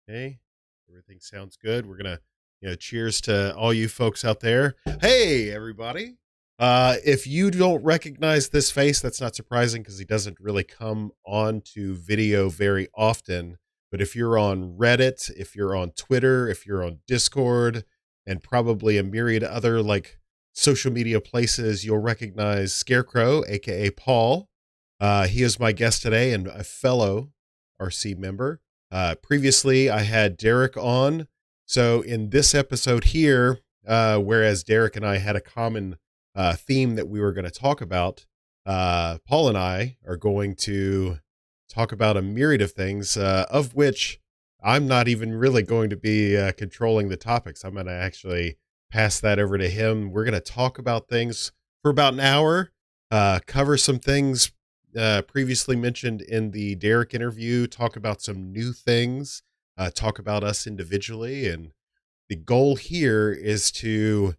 Okay, everything sounds good. We're gonna, cheers to all you folks out there. Hey, everybody. If you don't recognize this face, that's not surprising because he doesn't really come on to video very often. But if you're on Reddit, if you're on Twitter, if you're on Discord, and probably a myriad other like social media places, you'll recognize Scarecrow, aka Paul. He is my guest today and a fellow RC member. Previously, I had Derek on. So in this episode here, whereas Derek and I had a common theme that we were going to talk about, Paul and I are going to talk about a myriad of things, of which I'm not even really going to be controlling the topics. I'm going to actually pass that over to him. We're going to talk about things for about an hour, cover some things previously mentioned in the Derek interview, talk about some new things, talk about us individually. And the goal here is to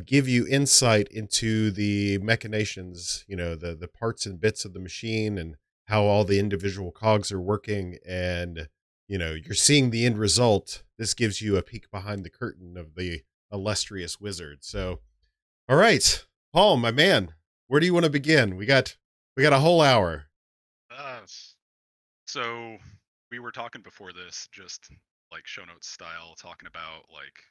give you insight into the machinations, the parts and bits of the machine and how all the individual cogs are working. And, you're seeing the end result. This gives you a peek behind the curtain of the illustrious wizard. So, all right, Paul, my man, where do you want to begin? We got a whole hour. S- so we were talking before this, just like show notes style, talking about like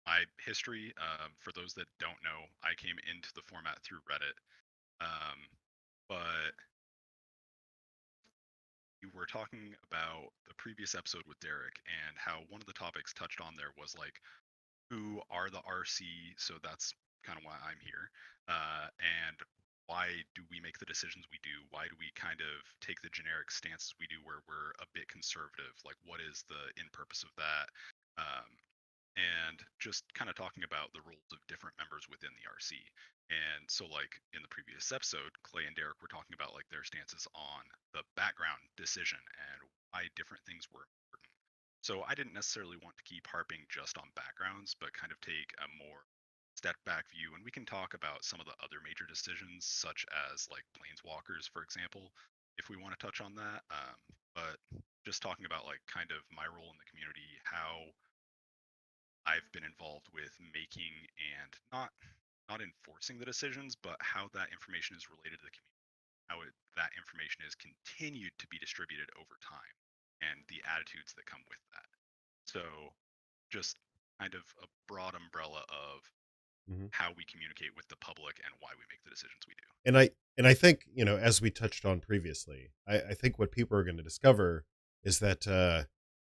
my history. For those that don't know, I came into the format through Reddit. Um, but we were talking about the previous episode with Derek and how one of the topics touched on there was like who are the RC. So that's kind of why I'm here. And why do we make the decisions we do? Why do we kind of take the generic stances we do where we're a bit conservative? Like, what is the in purpose of that? Um, and just kind of talking about the roles of different members within the RC. And so, like in the previous episode, Clay and Derek were talking about like their stances on the background decision and why different things were important. So I didn't necessarily want to keep harping just on backgrounds, but kind of take a more step back view. And we can talk about some of the other major decisions, such as like planeswalkers, for example, if we want to touch on that. But just talking about like kind of my role in the community, how I've been involved with making and not enforcing the decisions, but how that information is related to the community, how that information is continued to be distributed over time, and the attitudes that come with that. So, just kind of a broad umbrella of Mhm. how we communicate with the public and why we make the decisions we do. And I think, as we touched on previously, I think what people are going to discover is that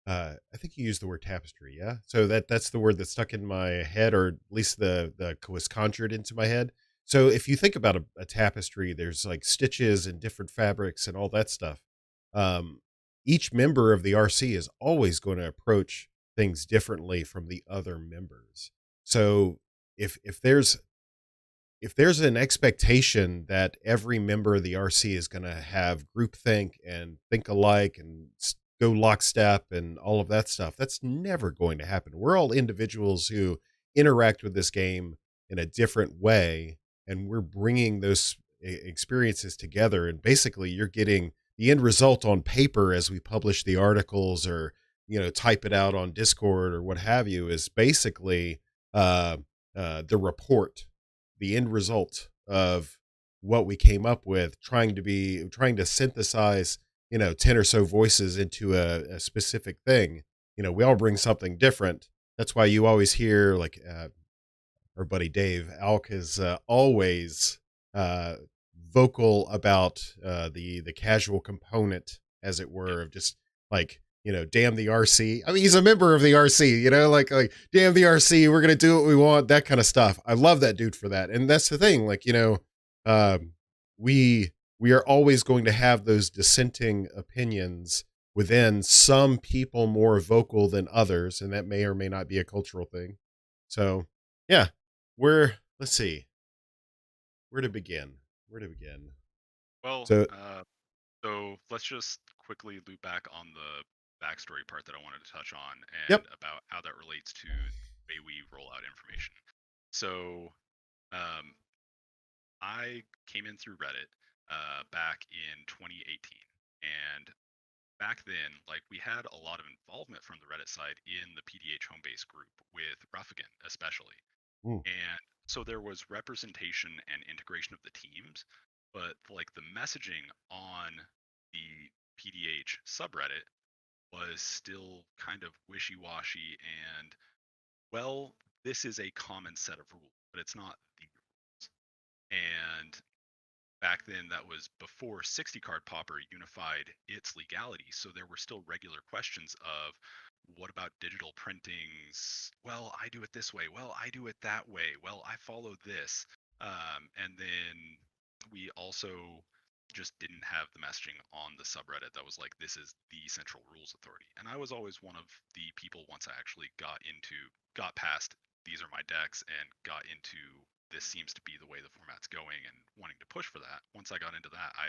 I think you used the word tapestry, yeah. So that's the word that stuck in my head, or at least the was conjured into my head. So if you think about a tapestry, there's like stitches and different fabrics and all that stuff. Um, each member of the RC is always going to approach things differently from the other members. So if if there's an expectation that every member of the RC is going to have groupthink and think alike and go lockstep and all of that stuff, that's never going to happen. We're all individuals who interact with this game in a different way, and we're bringing those experiences together. And basically, you're getting the end result on paper as we publish the articles or type it out on Discord or what have you. Is basically uh, the report, the end result of what we came up with, trying to synthesize 10 or so voices into a specific thing. We all bring something different. That's why you always hear like our buddy Dave Alk is always uh vocal about the casual component, as it Yep. were, of just like, damn the RC. I mean, he's a member of the RC, like damn the RC, we're gonna do what we want, that kind of stuff. I love that dude for that. And that's the thing, like, um we we are always going to have those dissenting opinions within, some people more vocal than others, and that may or may not be a cultural thing. So yeah, let's see, where to begin. Where to begin? Well, So, so let's just quickly loop back on the backstory part that I wanted to touch on yep. and about how that relates to the way we roll out information. So, um, I came in through Reddit back in 2018, and back then, like we had a lot of involvement from the Reddit side in the PDH home base group with Ruffigan, especially. Mm. And so there was representation and integration of the teams, but like the messaging on the PDH subreddit was still kind of wishy-washy and, well, this is a common set of rules, but it's not the rules. And back then, that was before 60 card popper unified its legality, so there were still regular questions of, what about digital printings? Well, I do it this way. Well, I do it that way. Well, I follow this. And then we also just didn't have the messaging on the subreddit that was like, this is the central rules authority. And I was always one of the people, once I actually got past these are my decks and got into this seems to be the way the format's going and wanting to push for that. Once I got into that, I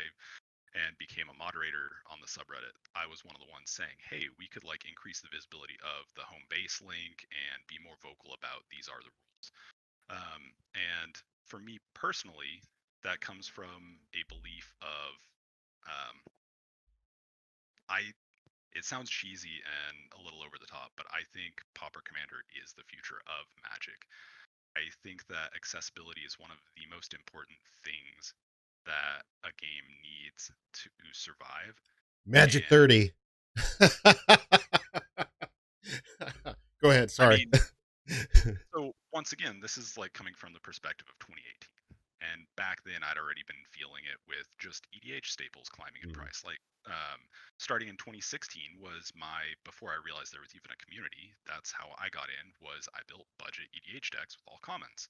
and became a moderator on the subreddit, I was one of the ones saying, hey, we could like increase the visibility of the home base link and be more vocal about these are the rules. And for me personally, that comes from a belief of um, I it sounds cheesy and a little over the top, but I think Pauper Commander is the future of Magic. I think that accessibility is one of the most important things that a game needs to survive. Magic And 30. Go ahead. I Sorry. mean, so once again, this is like coming from the perspective of 2018. And back then, I'd already been feeling it with just EDH staples climbing in Mhm. price. Like, starting in 2016 was before I realized there was even a community. That's how I got in. Was I built budget EDH decks with all commons,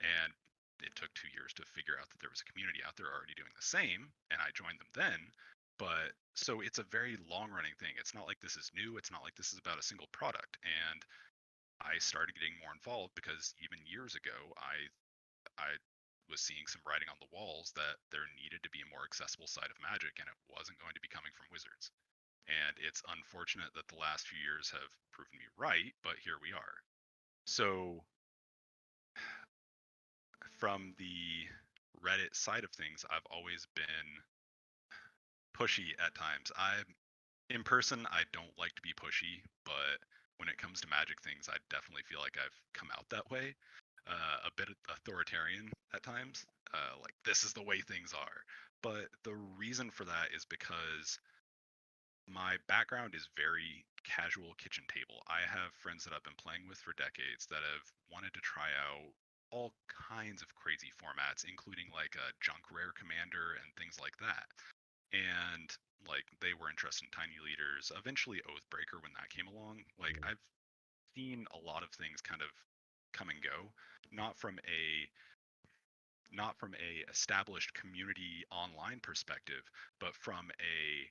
and it took 2 years to figure out that there was a community out there already doing the same, and I joined them then. But so it's a very long running thing. It's not like this is new. It's not like this is about a single product. And I started getting more involved because even years ago, I was seeing some writing on the walls that there needed to be a more accessible side of Magic, and it wasn't going to be coming from Wizards. And it's unfortunate that the last few years have proven me right, but here we are. So from the Reddit side of things, I've always been pushy at times. In person, I don't like to be pushy, but when it comes to Magic things, I definitely feel like I've come out that way. A bit authoritarian at times, like this is the way things are. But the reason for that is because my background is very casual kitchen table. I have friends that I've been playing with for decades that have wanted to try out all kinds of crazy formats, including like a junk rare commander and things like that. And like they were interested in tiny leaders, eventually Oathbreaker when that came along. Like Mhm. I've seen a lot of things kind of come and go, not from a not from a established community online perspective, but from a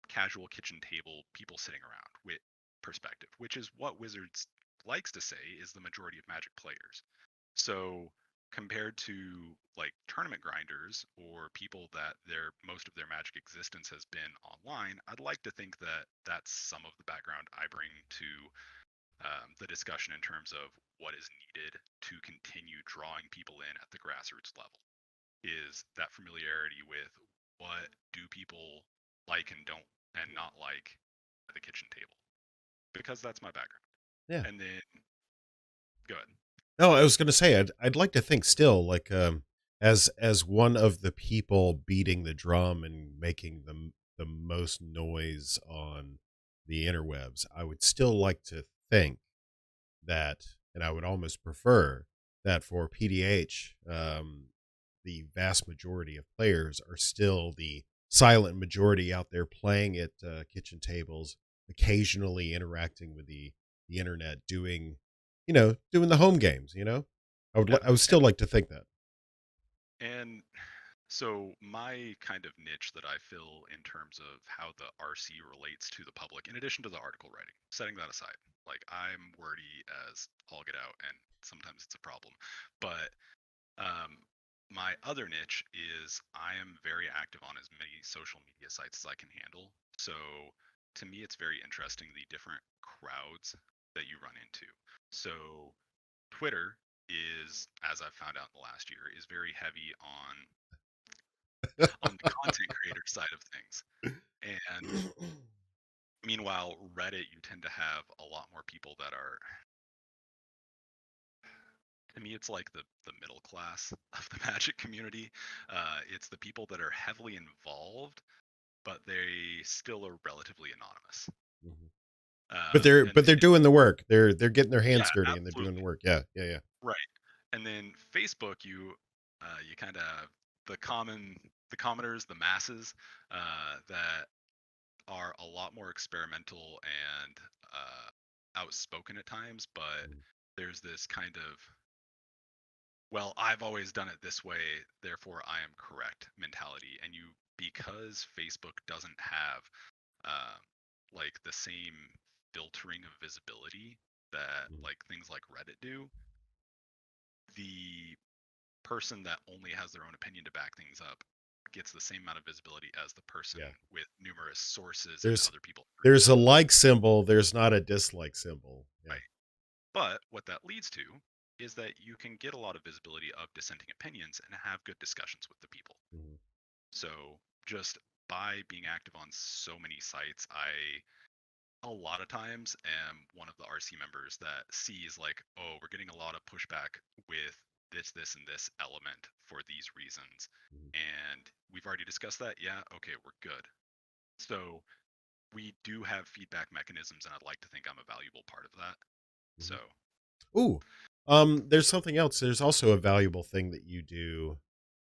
casual kitchen table, people sitting around with perspective, which is what Wizards likes to say is the majority of Magic players. So compared to like tournament grinders or people that their most of their Magic existence has been online, I'd like to think that that's some of the background I bring to the discussion in terms of what is needed to continue drawing people in at the grassroots level is that familiarity with what do people like and don't and not like at the kitchen table, because that's my background. Yeah. And then go ahead. No, I was going to say I'd like to think still like as one of the people beating the drum and making the most noise on the interwebs, I would still like to think that, and I would almost prefer that for PDH, the vast majority of players are still the silent majority out there playing at kitchen tables, occasionally interacting with the internet, doing, doing the home games. Yeah. I would still like to think that. And so my kind of niche that I fill in terms of how the RC relates to the public, in addition to the article writing, setting that aside, like I'm wordy as all get out, and sometimes it's a problem. But Um, my other niche is I am very active on as many social media sites as I can handle. So to me, it's very interesting the different crowds that you run into. So Twitter is, as I've found out in the last year, is very heavy on the content creator side of things. And Meanwhile, Reddit, you tend to have a lot more people that are, to me, it's like the middle class of the Magic community. It's the people that are heavily involved, but they still are relatively anonymous. Mhm. But they're And but they're doing the work. They're getting their yeah, hands dirty and they're doing the absolutely. work. Yeah, yeah, yeah. Right. And then Facebook, you kind of the commoners, the masses, that are a lot more experimental and outspoken at times, but Mhm. there's this kind of, well, I've always done it this way, therefore I am correct mentality. And because Facebook doesn't have uh, like the same filtering of visibility that Mhm. like things like Reddit do, the person that only has their own opinion to back things up gets the same amount of visibility as the person Yeah. with numerous sources and There's other people agreeing there's with a them. like symbol, there's not a dislike symbol. Yeah. Right. But what that leads to is that you can get a lot of visibility of dissenting opinions and have good discussions with the people. Mhm. So just by being active on so many sites, I a lot of times am one of the RC members that sees like, oh, we're getting a lot of pushback with this, and this element for these reasons. Mhm. And we've already discussed that. Yeah, okay, we're good. So we do have feedback mechanisms, and I'd like to think I'm a valuable part of that. So Mhm. Ooh. There's something else. There's also a valuable thing that you do,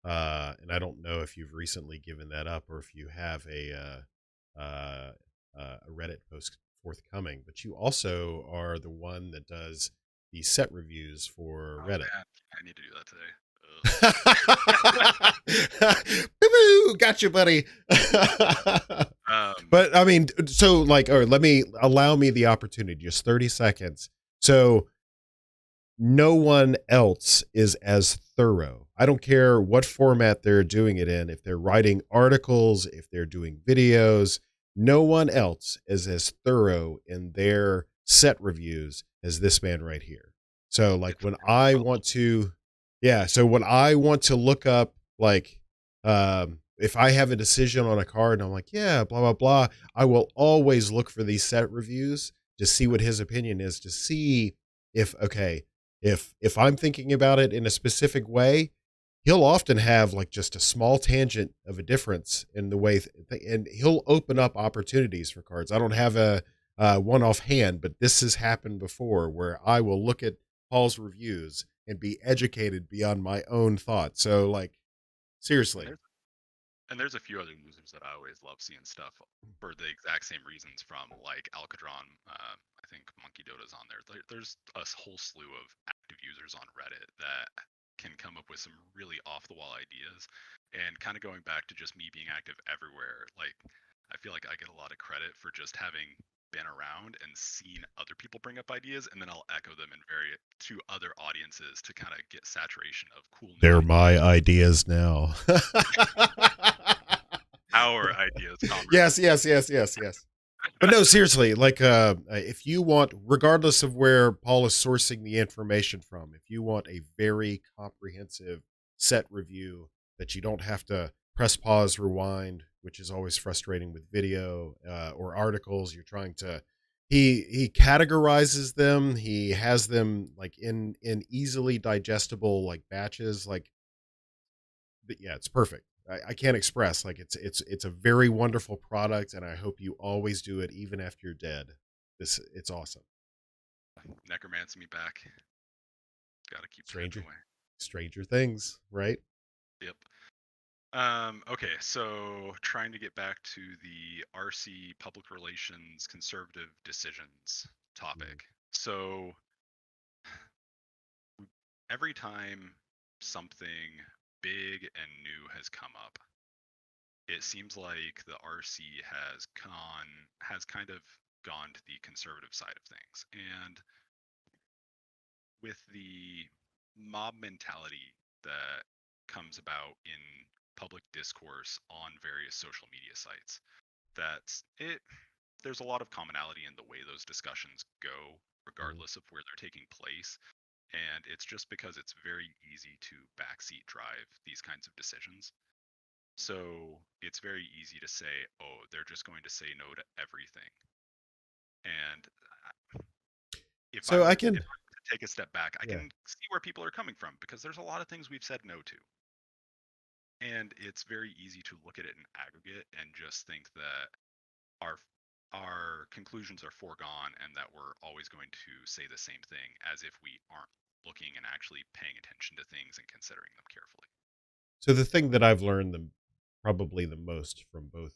and I don't know if you've recently given that up or if you have a Reddit post forthcoming, but you also are the one that does the set reviews for oh Reddit. man, I need to do that today. Boo-boo, gotcha, buddy. Um, But I mean, so like, or let me allow me the opportunity, just 30 seconds. So no one else is as thorough. I don't care what format they're doing it in. If they're writing articles, if they're doing videos, no one else is as thorough in their set reviews as this man right here. So like it's when I well, want to, yeah, so when I want to look up like if I have a decision on a card and I'm like, yeah, blah blah blah, I will always look for these set reviews to see what his opinion is, to see if okay, if I'm thinking about it in a specific way, he'll often have like just a small tangent of a difference in the way, and he'll open up opportunities for cards. I don't have a one offhand, but this has happened before where I will look at Paul's reviews and be educated beyond my own thoughts. So, like, and seriously, there's a few other users that I always love seeing stuff for the exact same reasons from like Alcadron. I think Monkey Dota's on there. There's a whole slew of active users on Reddit that can come up with some really off the wall ideas. And kind of going back to just me being active everywhere, like I feel like I get a lot of credit for just having been around and seen other people bring up ideas, and then I'll echo them in to other audiences to kind of get saturation of cool new they're my ideas. ideas now. Our ideas, comrade. Yes, yes, yes, yes, yes. But no, seriously, like if you want, regardless of where Paul is sourcing the information from, if you want a very comprehensive set review that you don't have to press pause, rewind, which is always frustrating with video or articles, you're trying to he categorizes them, he has them like in easily digestible like batches, like but yeah, it's perfect. I can't express like it's a very wonderful product, and I hope you always do it even after you're dead. This it's awesome. Necromancy me back. Got to keep trading Stranger away. Stranger Things, right? Yep. Okay, so trying to get back to the RC public relations conservative decisions Mhm. topic. So every time something big and new has come up, it seems like the RC has kind of gone to the conservative side of things. And with the mob mentality that comes about in public discourse on various social media sites, that's it. There's a lot of commonality in the way those discussions go, Mhm. regardless of where they're taking place. And it's just because it's very easy to backseat drive these kinds of decisions. So it's very easy to say, oh, they're just going to say no to everything. And if I So were I to, if can, I were to take a step back, I yeah. can see where people are coming from because there's a lot of things we've said no to. And it's very easy to look at it in aggregate and just think that our our conclusions are foregone and that we're always going to say the same thing as if we aren't looking and actually paying attention to things and considering them carefully. So the thing that I've learned probably the most from both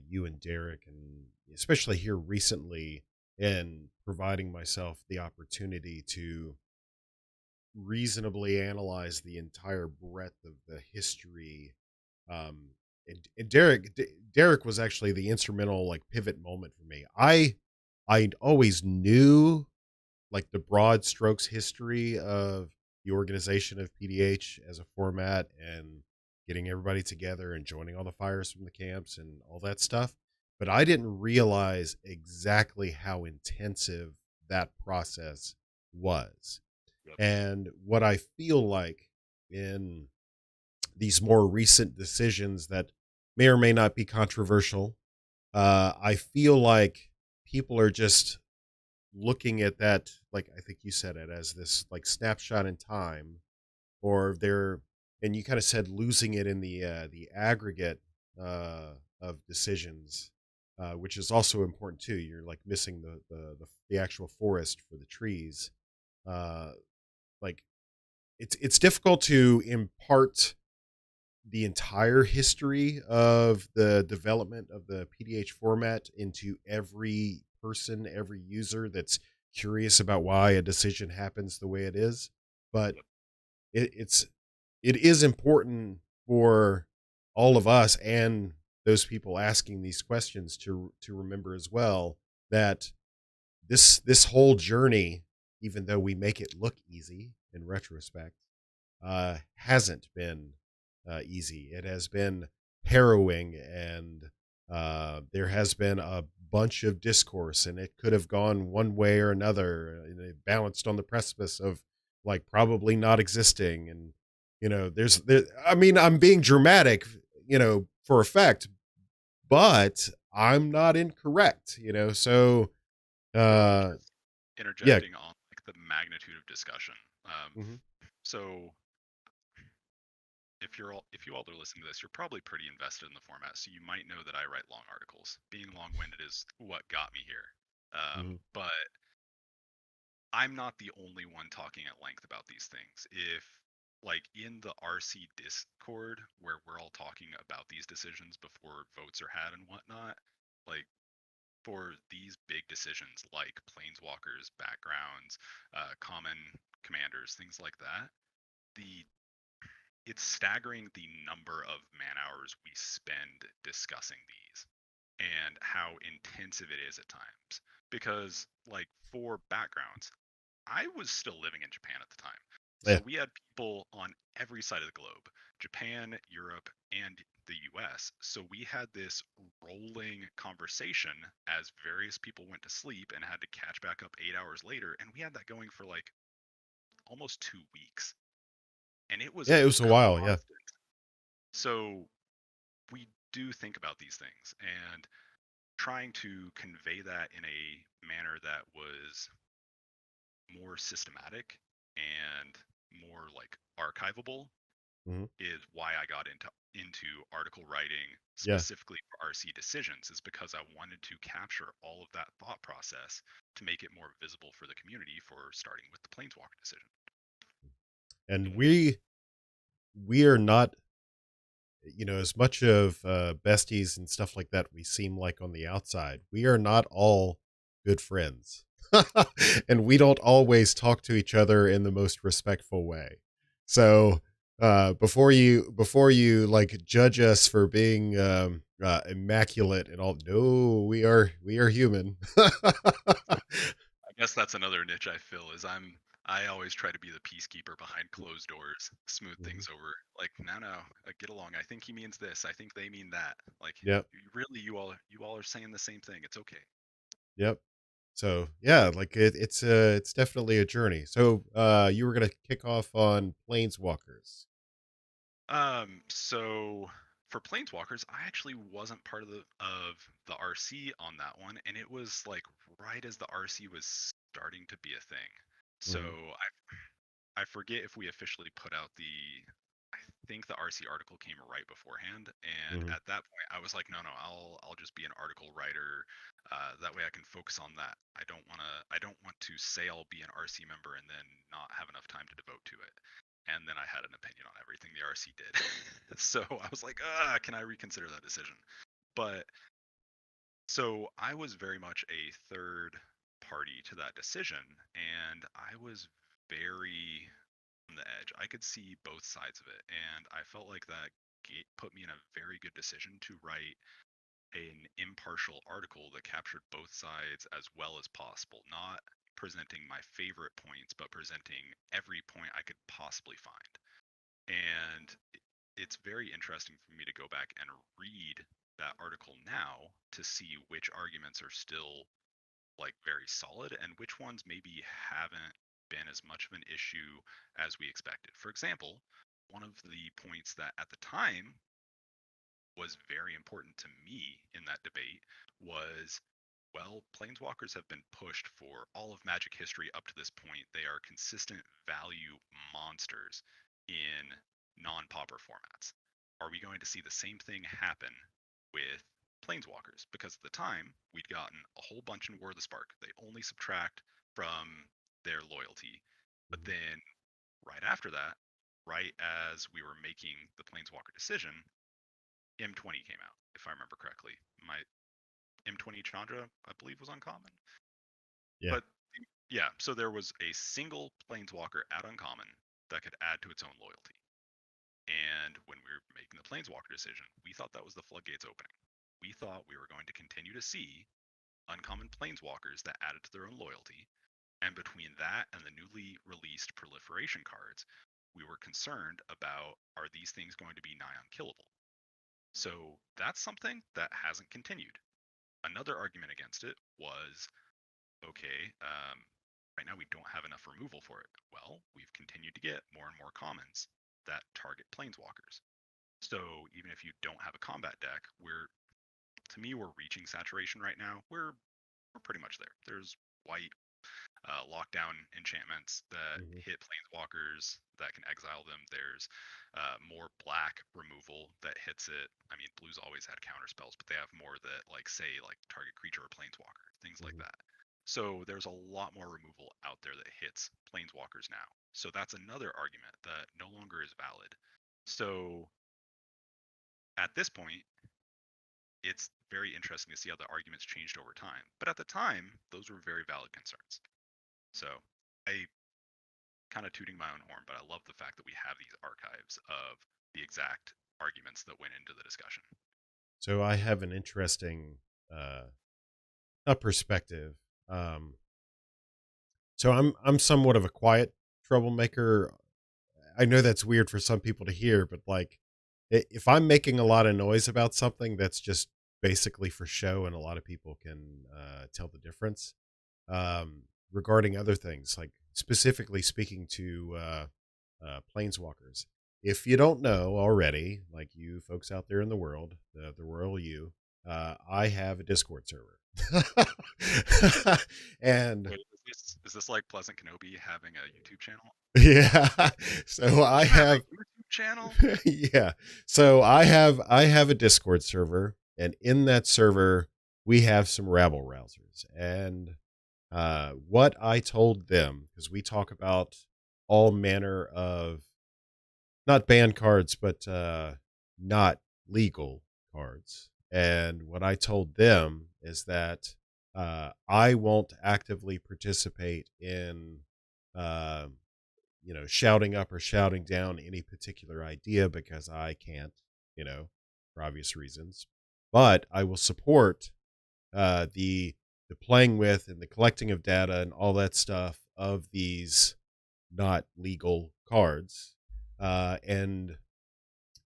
you and Derek, and especially here recently, in providing myself the opportunity to reasonably analyze the entire breadth of the history. And Derek was actually the instrumental like pivot moment for me. I always knew like the broad strokes history of the organization of PDH as a format and getting everybody together and joining all the fires from the camps and all that stuff. But I didn't realize exactly how intensive that process was. Yep. And what I feel like in these more recent decisions that may or may not be controversial, I feel like people are just looking at that, like I think you said it, as this like snapshot in time, or they're, and you kind of said losing it in the aggregate of decisions, which is also important too. You're like missing the actual forest for the trees. Uh, like it's difficult to impart the entire history of the development of the PDH format into every person, every user that's curious about why a decision happens the way it is. But Yep. it's it is important for all of us and those people asking these questions to remember as well that this whole journey, even though we make it look easy in retrospect, hasn't been easy. It has been harrowing, and there has been a bunch of discourse, and it could have gone one way or another. And it balanced on the precipice of like probably not existing. And I mean, I'm being dramatic, for effect, but I'm not incorrect. So So uh, just yeah. interjecting on like the magnitude of discussion. Um, Hmm. so if you all are listening to this, you're probably pretty invested in the format, so you might know that I write long articles. Being long-winded is what got me here. Hmm. But I'm not the only one talking at length about these things. If like in the RC Discord where we're all talking about these decisions before votes are had and whatnot, like for these big decisions like planeswalkers, backgrounds, common commanders, things like that, the it's staggering the number of man hours we spend discussing these and how intensive it is at times. Because, like, for backgrounds, I was still living in Japan at the time. Yeah. So we had people on every side of the globe, Japan, Europe, and the US. So we had this rolling conversation as various people went to sleep and had to catch back up 8 hours later. And we had that going for like almost 2 weeks. And it was Yeah. It was a while. Yeah. constant. So we do think about these things and trying to convey that in a manner that was more systematic and more like archivable Hmm. is why I got into article writing Yeah. specifically for RC decisions, is because I wanted to capture all of that thought process to make it more visible for the community for starting with the planeswalker decision. And we are not, as much of besties and stuff like that we seem like on the outside, we are not all good friends. And we don't always talk to each other in the most respectful way. So before you like judge us for being immaculate and all, no, we are human. So I guess that's another niche I fill is I always try to be the peacekeeper behind closed doors, smooth Mhm. things over. Like, no, get along. I think he means this. I think they mean that. Like, Yep. really, you all are saying the same thing. It's okay. Yep. So yeah, like it's definitely a journey. So you were gonna kick off on Planeswalkers. So for Planeswalkers, I actually wasn't part of the RC on that one, and it was like right as the RC was starting to be a thing. So Mhm. I forget if we officially put out I think the RC article came right beforehand, and Mhm. at that point I was like, no, I'll just be an article writer. That way I can focus on that. I don't want to say I'll be an RC member and then not have enough time to devote to it. And then I had an opinion on everything the RC did. So I was like, can I reconsider that decision? But so I was very much a third party to that decision, and I was very on the edge. I could see both sides of it, and I felt like that put me in a very good decision to write an impartial article that captured both sides as well as possible, not presenting my favorite points, but presenting every point I could possibly find. And it's very interesting for me to go back and read that article now to see which arguments are still like very solid and which ones maybe haven't been as much of an issue as we expected. For example, one of the points that at the time was very important to me in that debate was, well, planeswalkers have been pushed for all of Magic history up to this point. They are consistent value monsters in non-pauper formats. Are we going to see the same thing happen with planeswalkers? Because at the time, we'd gotten a whole bunch in War of the Spark. They only subtract from their loyalty. But Mhm. then right after that, right as we were making the planeswalker decision, M20 came out, if I remember correctly. My M20 Chandra, I believe, was uncommon. Yeah. But yeah, so there was a single planeswalker at uncommon that could add to its own loyalty. And when we were making the planeswalker decision, we thought that was the floodgates opening. We thought we were going to continue to see uncommon planeswalkers that added to their own loyalty. And between that and the newly released proliferation cards, we were concerned about, are these things going to be nigh unkillable? So that's something that hasn't continued. Another argument against it was, okay, right now we don't have enough removal for it. Well, we've continued to get more and more commons that target planeswalkers. So even if you don't have a combat deck, to me, we're reaching saturation right now. We're pretty much there. There's white lockdown enchantments that Mhm. hit planeswalkers that can exile them. There's more black removal that hits it. I mean, blue's always had counter spells, but they have more that like say like target creature or planeswalker, things like Mhm. that. So there's a lot more removal out there that hits planeswalkers now. So that's another argument that no longer is valid. So at this point, it's very interesting to see how the arguments changed over time. But at the time, those were very valid concerns. So I kind of tooting my own horn, but I love the fact that we have these archives of the exact arguments that went into the discussion. So I have an interesting uh a perspective. Um so I'm somewhat of a quiet troublemaker. I know that's weird for some people to hear, but like if I'm making a lot of noise about something, that's just basically for show, and a lot of people can tell the difference. Regarding other things, like specifically speaking to planeswalkers. If you don't know already, like you folks out there in the world, the royal you, I have a Discord server. And Wait, is this like Pleasant Kenobi having a YouTube channel? yeah, so I You have a have YouTube channel? yeah. So I have a Discord server, and in that server we have some rabble rousers. And what I told them, because we talk about all manner of not banned cards, but not legal cards. And what I told them is that I won't actively participate in uh, shouting up or shouting down any particular idea, because I can't, for obvious reasons. But I will support the playing with and the collecting of data and all that stuff of these not legal cards. And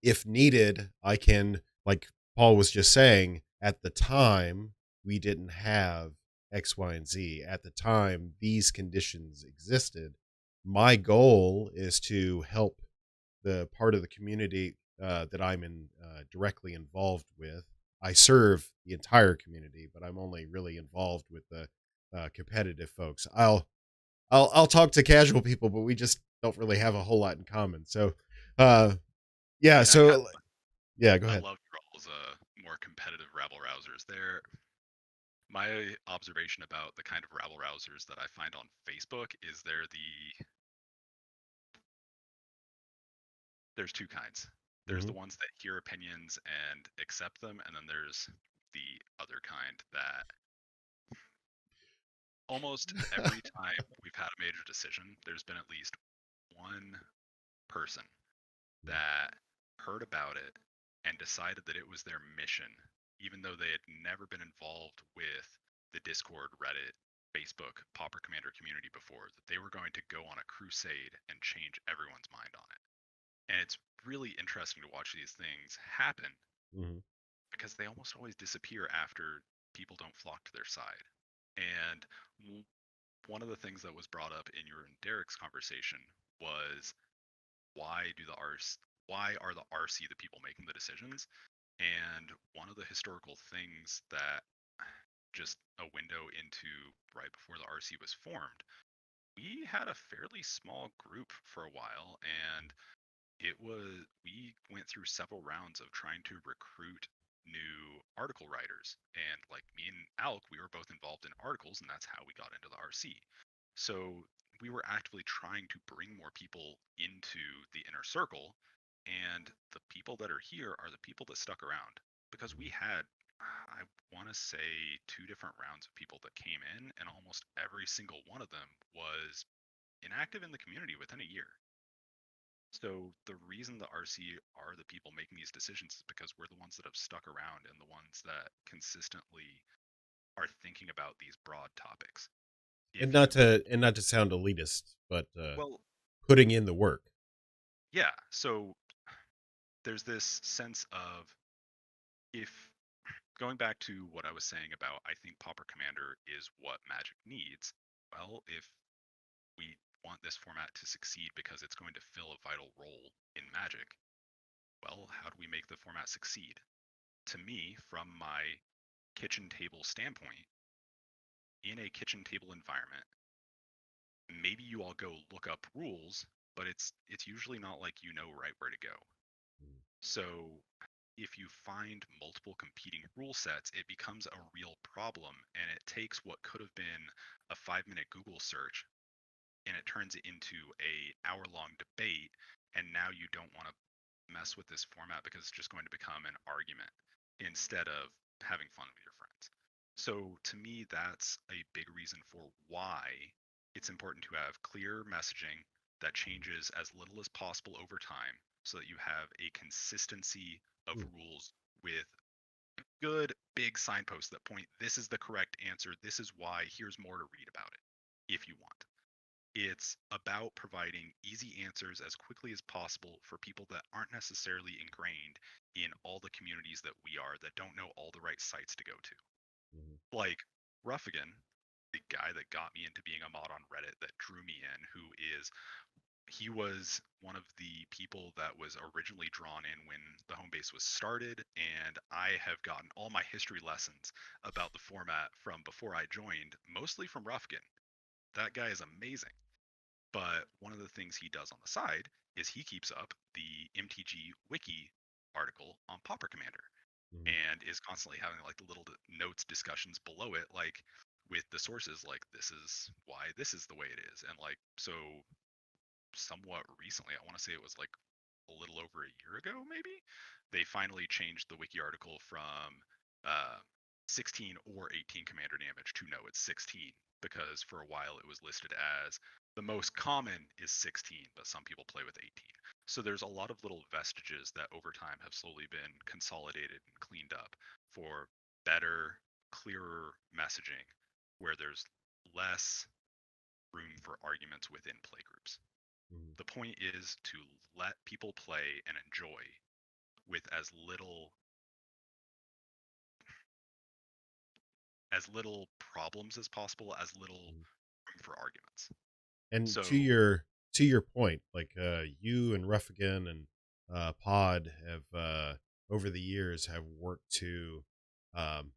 if needed, I can, like Paul was just saying, at the time we didn't have X, Y, and Z. At the time these conditions existed. My goal is to help the part of the community that I'm directly involved with. I serve the entire community, but I'm only really involved with the competitive folks. I'll talk to casual people, but we just don't really have a whole lot in common. So, uh, I yeah. mean, I kind So, yeah, go I ahead. love trolls, more competitive rabble rousers. My observation about the kind of rabble rousers that I find on Facebook is there's two kinds. There's Hmm. the ones that hear opinions and accept them, and then there's the other kind that almost every time we've had a major decision, there's been at least one person that heard about it and decided that it was their mission, even though they had never been involved with the Discord, Reddit, Facebook, Pauper Commander community before, that they were going to go on a crusade and change everyone's mind on it. And it's really interesting to watch these things happen Hmm. because they almost always disappear after people don't flock to their side. And one of the things that was brought up in your and Derek's conversation was why do the RC, why are the RC the people making the decisions? And one of the historical things that just a window into right before the RC was formed, we had a fairly small group for a while, and we went through several rounds of trying to recruit new article writers. And like me and Alec, we were both involved in articles, and that's how we got into the RC. So we were actively trying to bring more people into the inner circle, and the people that are here are the people that stuck around because we had, I want to say, two different rounds of people that came in, and almost every single one of them was inactive in the community within a year. So the reason the RC are the people making these decisions is because we're the ones that have stuck around and the ones that consistently are thinking about these broad topics. And If you, not to sound elitist, but well, putting in the work. yeah, so there's this sense of, if going back to what I was saying about, I think Pauper Commander is what Magic needs. Well, if we want this format to succeed because it's going to fill a vital role in Magic, well, how do we make the format succeed? To me, from my kitchen table standpoint, in a kitchen table environment, maybe you all go look up rules, but it's usually not like you know right where to go. So if you find multiple competing rule sets, it becomes a real problem, and it takes what could have been a 5-minute Google search and it turns it into a hour-long debate, and now you don't want to mess with this format because it's just going to become an argument instead of having fun with your friends. So to me, that's a big reason for why it's important to have clear messaging that changes as little as possible over time so that you have a consistency of Mm. rules with good big signposts that point, this is the correct answer, this is why, here's more to read about it if you want. It's about providing easy answers as quickly as possible for people that aren't necessarily ingrained in all the communities that we are, that don't know all the right sites to go to. Mhm. Like Ruffigan, the guy that got me into being a mod on Reddit, that drew me in, he was one of the people that was originally drawn in when the home base was started, and I have gotten all my history lessons about the format from before I joined, mostly from Ruffigan. That guy is amazing. But one of the things he does on the side is he keeps up the MTG wiki article on Pauper Commander Mhm. and is constantly having like the little notes discussions below it, like with the sources, like this is why this is the way it is. And like, so somewhat recently, I want to say it was like a little over a year ago, maybe, they finally changed the wiki article from uh, 16 or 18 commander damage to no, it's 16, because for a while it was listed as the most common is 16, but some people play with 18. So there's a lot of little vestiges that over time have slowly been consolidated and cleaned up for better, clearer messaging where there's less room for arguments within playgroups. Mhm. The point is to let people play and enjoy with as little problems as possible, as little Mhm. room for arguments. And So to your point, like you and Ruffigan and Pod have over the years have worked to um,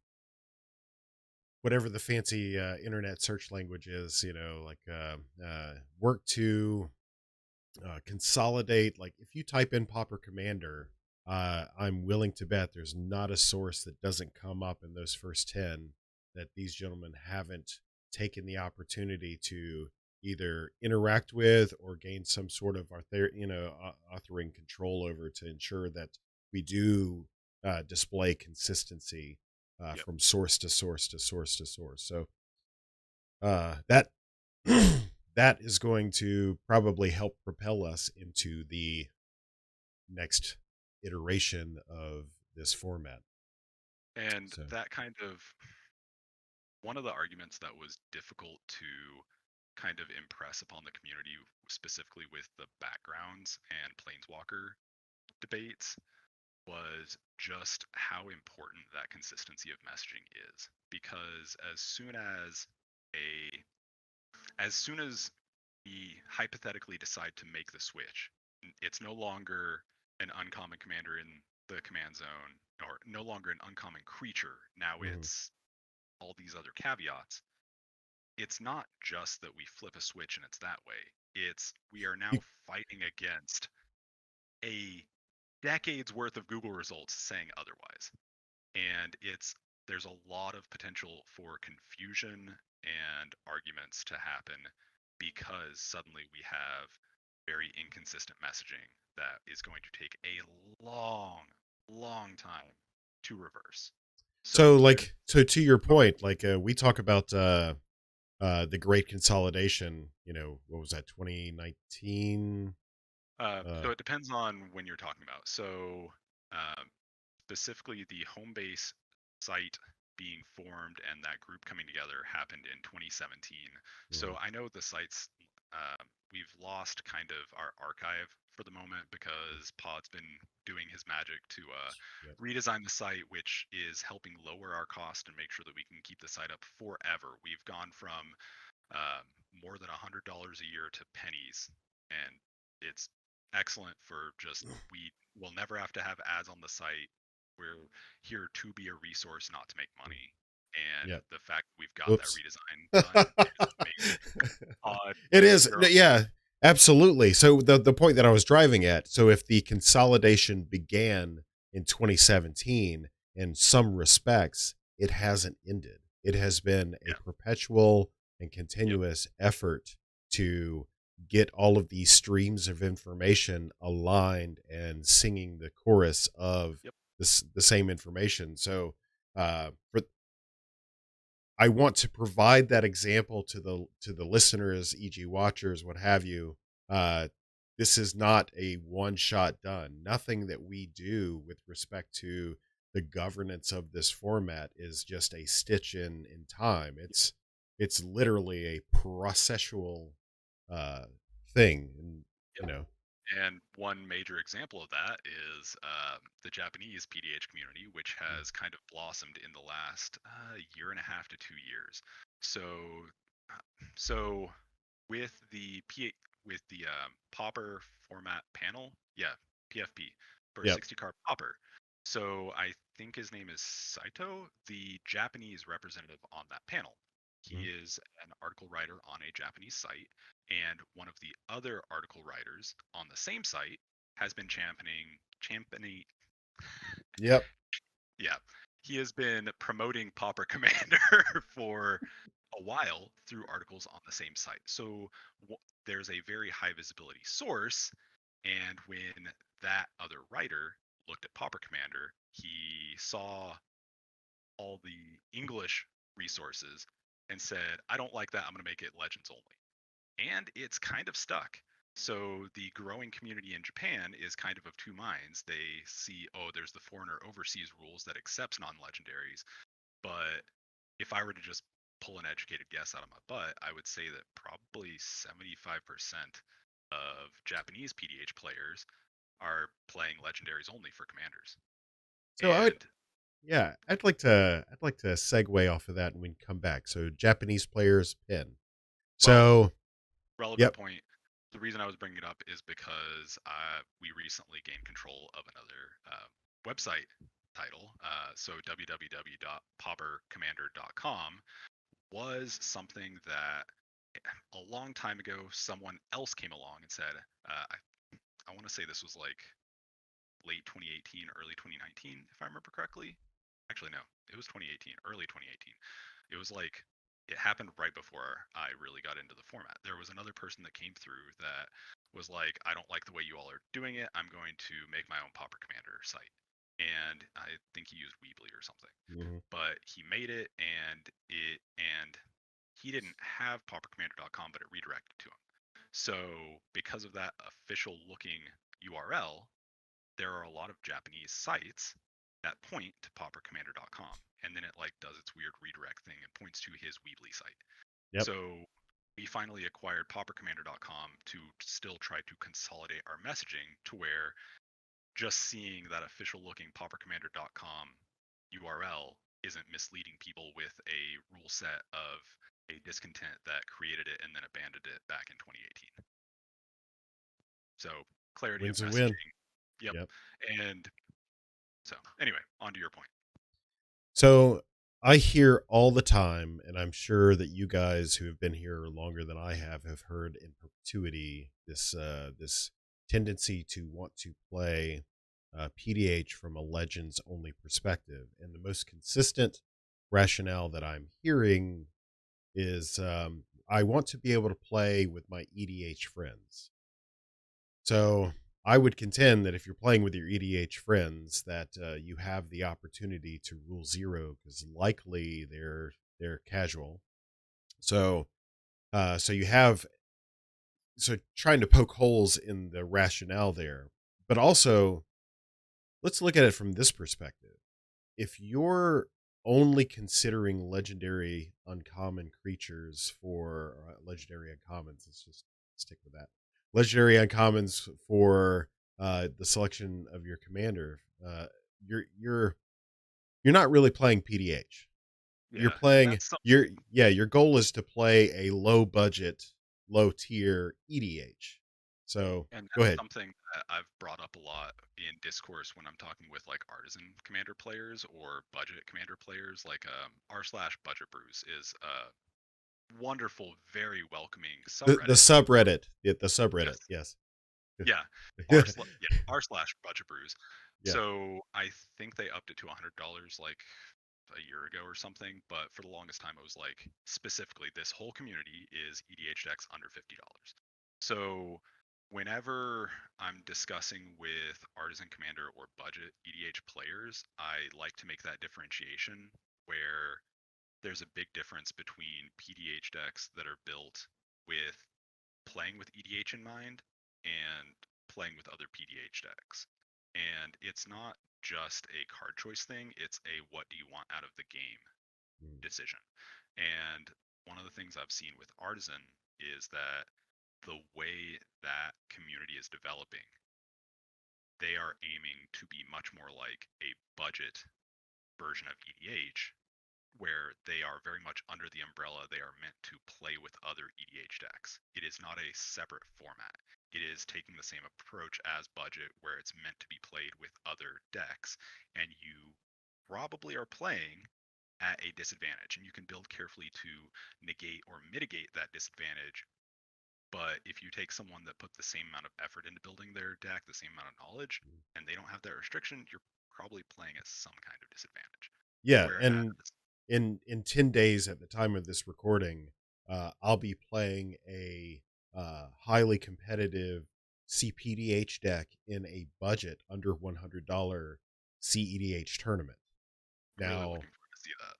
whatever the fancy internet search language is, like work to consolidate. Like if you type in Popper Commander, I'm willing to bet there's not a source that doesn't come up in those first 10 that these gentlemen haven't taken the opportunity to either interact with or gain some sort of authoring control over to ensure that we do display consistency Yep. from source to source to source to source. So that that is going to probably help propel us into the next iteration of this format. And So, that kind of one of the arguments that was difficult to kind of impress upon the community, specifically with the backgrounds and planeswalker debates, was just how important that consistency of messaging is. Because a as soon as we hypothetically decide to make the switch, it's no longer an uncommon commander in the command zone, or no longer an uncommon creature. Now mhm. it's all these other caveats. It's not just that we flip a switch and it's that way. It's we are now You- fighting against a decade's worth of Google results saying otherwise. And there's a lot of potential for confusion and arguments to happen because suddenly we have very inconsistent messaging that is going to take a long time to reverse. so, So there's like, to your point, like we talk about the Great Consolidation. What was that? 2019. so it depends on when you're talking about. So um, specifically the home base site being formed and that group coming together happened in 2017. So Mhm. I know the sites, we've lost kind of our archive for the moment because Pod's been doing his magic to Yep. redesign the site, which is helping lower our cost and make sure that we can keep the site up forever. We've gone from um, more than $100 a year to pennies, and it's excellent for just we will never have to have ads on the site. We're here to be a resource, not to make money. And Yep. the fact we've got that Whoops. redesign done is amazing. Uh, It is. you're Yeah, absolutely. So the point that I was driving at, so if the consolidation began in 2017, in some respects, it hasn't ended. It has been a yeah, perpetual and yep, continuous effort to get all of these streams of information aligned and singing the chorus of yep, the same information. So for I want to provide that example to the listeners, e.g., watchers, what have you. Uh, this is not a one shot done. Nothing that we do with respect to the governance of this format is just a stitch in time. It's literally a processual uh, thing, and you yep. know, And one major example of that is the Japanese PDH community, which has kind of blossomed in the last year and a half to 2 years. So, so with the Popper format panel, yeah, PFP for yep. 60 card Popper. So I think his name is Saito, the Japanese representative on that panel. He Mhm. is an article writer on a Japanese site, and one of the other article writers on the same site has been championing, Yep. yeah, he has been promoting Pauper Commander for a while through articles on the same site. So there's a very high visibility source, and when that other writer looked at Pauper Commander, he saw all the English resources and said, "I don't like that. I'm going to make it Legends only." And it's kind of stuck. So the growing community in Japan is kind of two minds. They see, oh, there's the foreigner overseas rules that accepts non-legendaries, but if I were to just pull an educated guess out of my butt, I would say that probably 75% of Japanese PDH players are playing legendaries only for commanders. So I would, And yeah, I'd like to segue off of that and we can come back. So Japanese players pin. well, So relevant yep. point. the reason I was bringing it up is because we recently gained control of another website title. So www.paupercommander.com was something that a long time ago someone else came along and said, I want to say this was like late 2018, early 2019, if I remember correctly. Actually, no, it was 2018, early 2018. It was like it happened right before I really got into the format. There was another person that came through that was like, I don't like the way you all are doing it. I'm going to make my own Pauper Commander site. And I think he used Weebly or something. Mm-hmm. But he made it and he didn't have paupercommander.com, but it redirected to him. So because of that official looking URL, there are a lot of Japanese sites that point to paupercommander.com, and then it like does its weird redirect thing and points to his Weebly site. Yep. So we finally acquired paupercommander.com to still try to consolidate our messaging to where just seeing that official looking paupercommander.com URL isn't misleading people with a rule set of a discontent that created it and then abandoned it back in 2018. So clarity of Win's a win. messaging. Yep. Yep. And so anyway, on to your point. So I hear all the time, and I'm sure that you guys who have been here longer than I have heard in perpetuity this tendency to want to play PDH from a Legends only perspective. And the most consistent rationale that I'm hearing is I want to be able to play with my EDH friends. So I would contend that if you're playing with your EDH friends, that you have the opportunity to rule zero because likely they're casual. So you have trying to poke holes in the rationale there, but also let's look at it from this perspective. If you're only considering legendary uncommon creatures for legendary uncommons, let's just stick with that. Legendary uncommons for the selection of your commander. You're not really playing PDH. You're Yeah, and playing that's some, your goal is to play a low budget, low tier EDH. So and go that's ahead. something that I've brought up a lot in discourse when I'm talking with like artisan commander players or budget commander players. Like r slash budget brews is a wonderful, very welcoming The subreddit. subreddit, the subreddit, Yes. yes. Yeah. Yeah. R slash budget brews. Yeah. So I think they upped it to $100 like a year ago or something, but for the longest time it was like specifically this whole community is EDH decks under $50. So whenever I'm discussing with artisan commander or budget EDH players, I like to make that differentiation where there's a big difference between PDH decks that are built with playing with EDH in mind and playing with other PDH decks. And it's not just a card choice thing, it's a what do you want out of the game decision. And one of the things I've seen with Artisan is that the way that community is developing, they are aiming to be much more like a budget version of EDH where they are very much under the umbrella. They are meant to play with other EDH decks. It is not a separate format. It is taking the same approach as budget, where it's meant to be played with other decks, and you probably are playing at a disadvantage, and you can build carefully to negate or mitigate that disadvantage. But if you take someone that put the same amount of effort into building their deck, the same amount of knowledge, and they don't have that restriction, you're probably playing at some kind of disadvantage. Yeah, Whereas and in 10 days at the time of this recording, I'll be playing a highly competitive CPDH deck in a budget under $100 CEDH tournament. I'm really Now, looking forward to see that.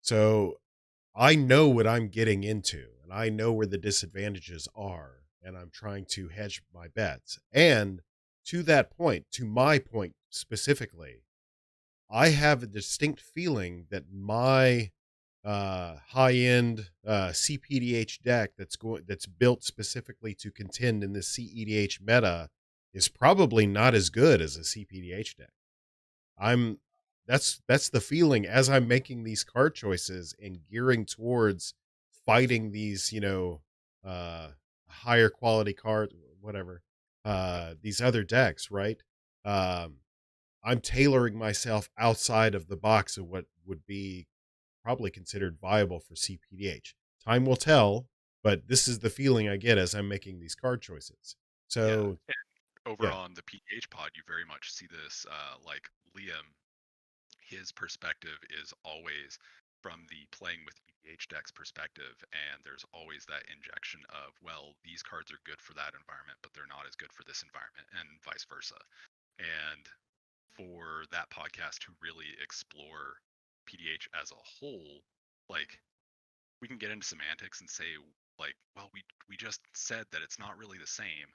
so I know what I'm getting into and I know where the disadvantages are, and I'm trying to hedge my bets. And to that point, to my point specifically, I have a distinct feeling that my high end CPDH deck that's built specifically to contend in this CEDH meta is probably not as good as a CPDH deck. I'm that's the feeling as I'm making these card choices and gearing towards fighting these, uh higher quality card, whatever, Yep. these other decks, right? Um, I'm tailoring myself outside of the box of what would be probably considered viable for CPDH. Time will tell, but this is the feeling I get as I'm making these card choices. Yeah. So, And over yeah, on the PDH pod, you very much see this. Like Liam, his perspective is always from the playing with EDH decks perspective, and there's always that injection of, well, these cards are good for that environment, but they're not as good for this environment, and vice versa. And for that podcast to really explore PDH as a whole, like we can get into semantics and say, like, well, we just said that it's not really the same,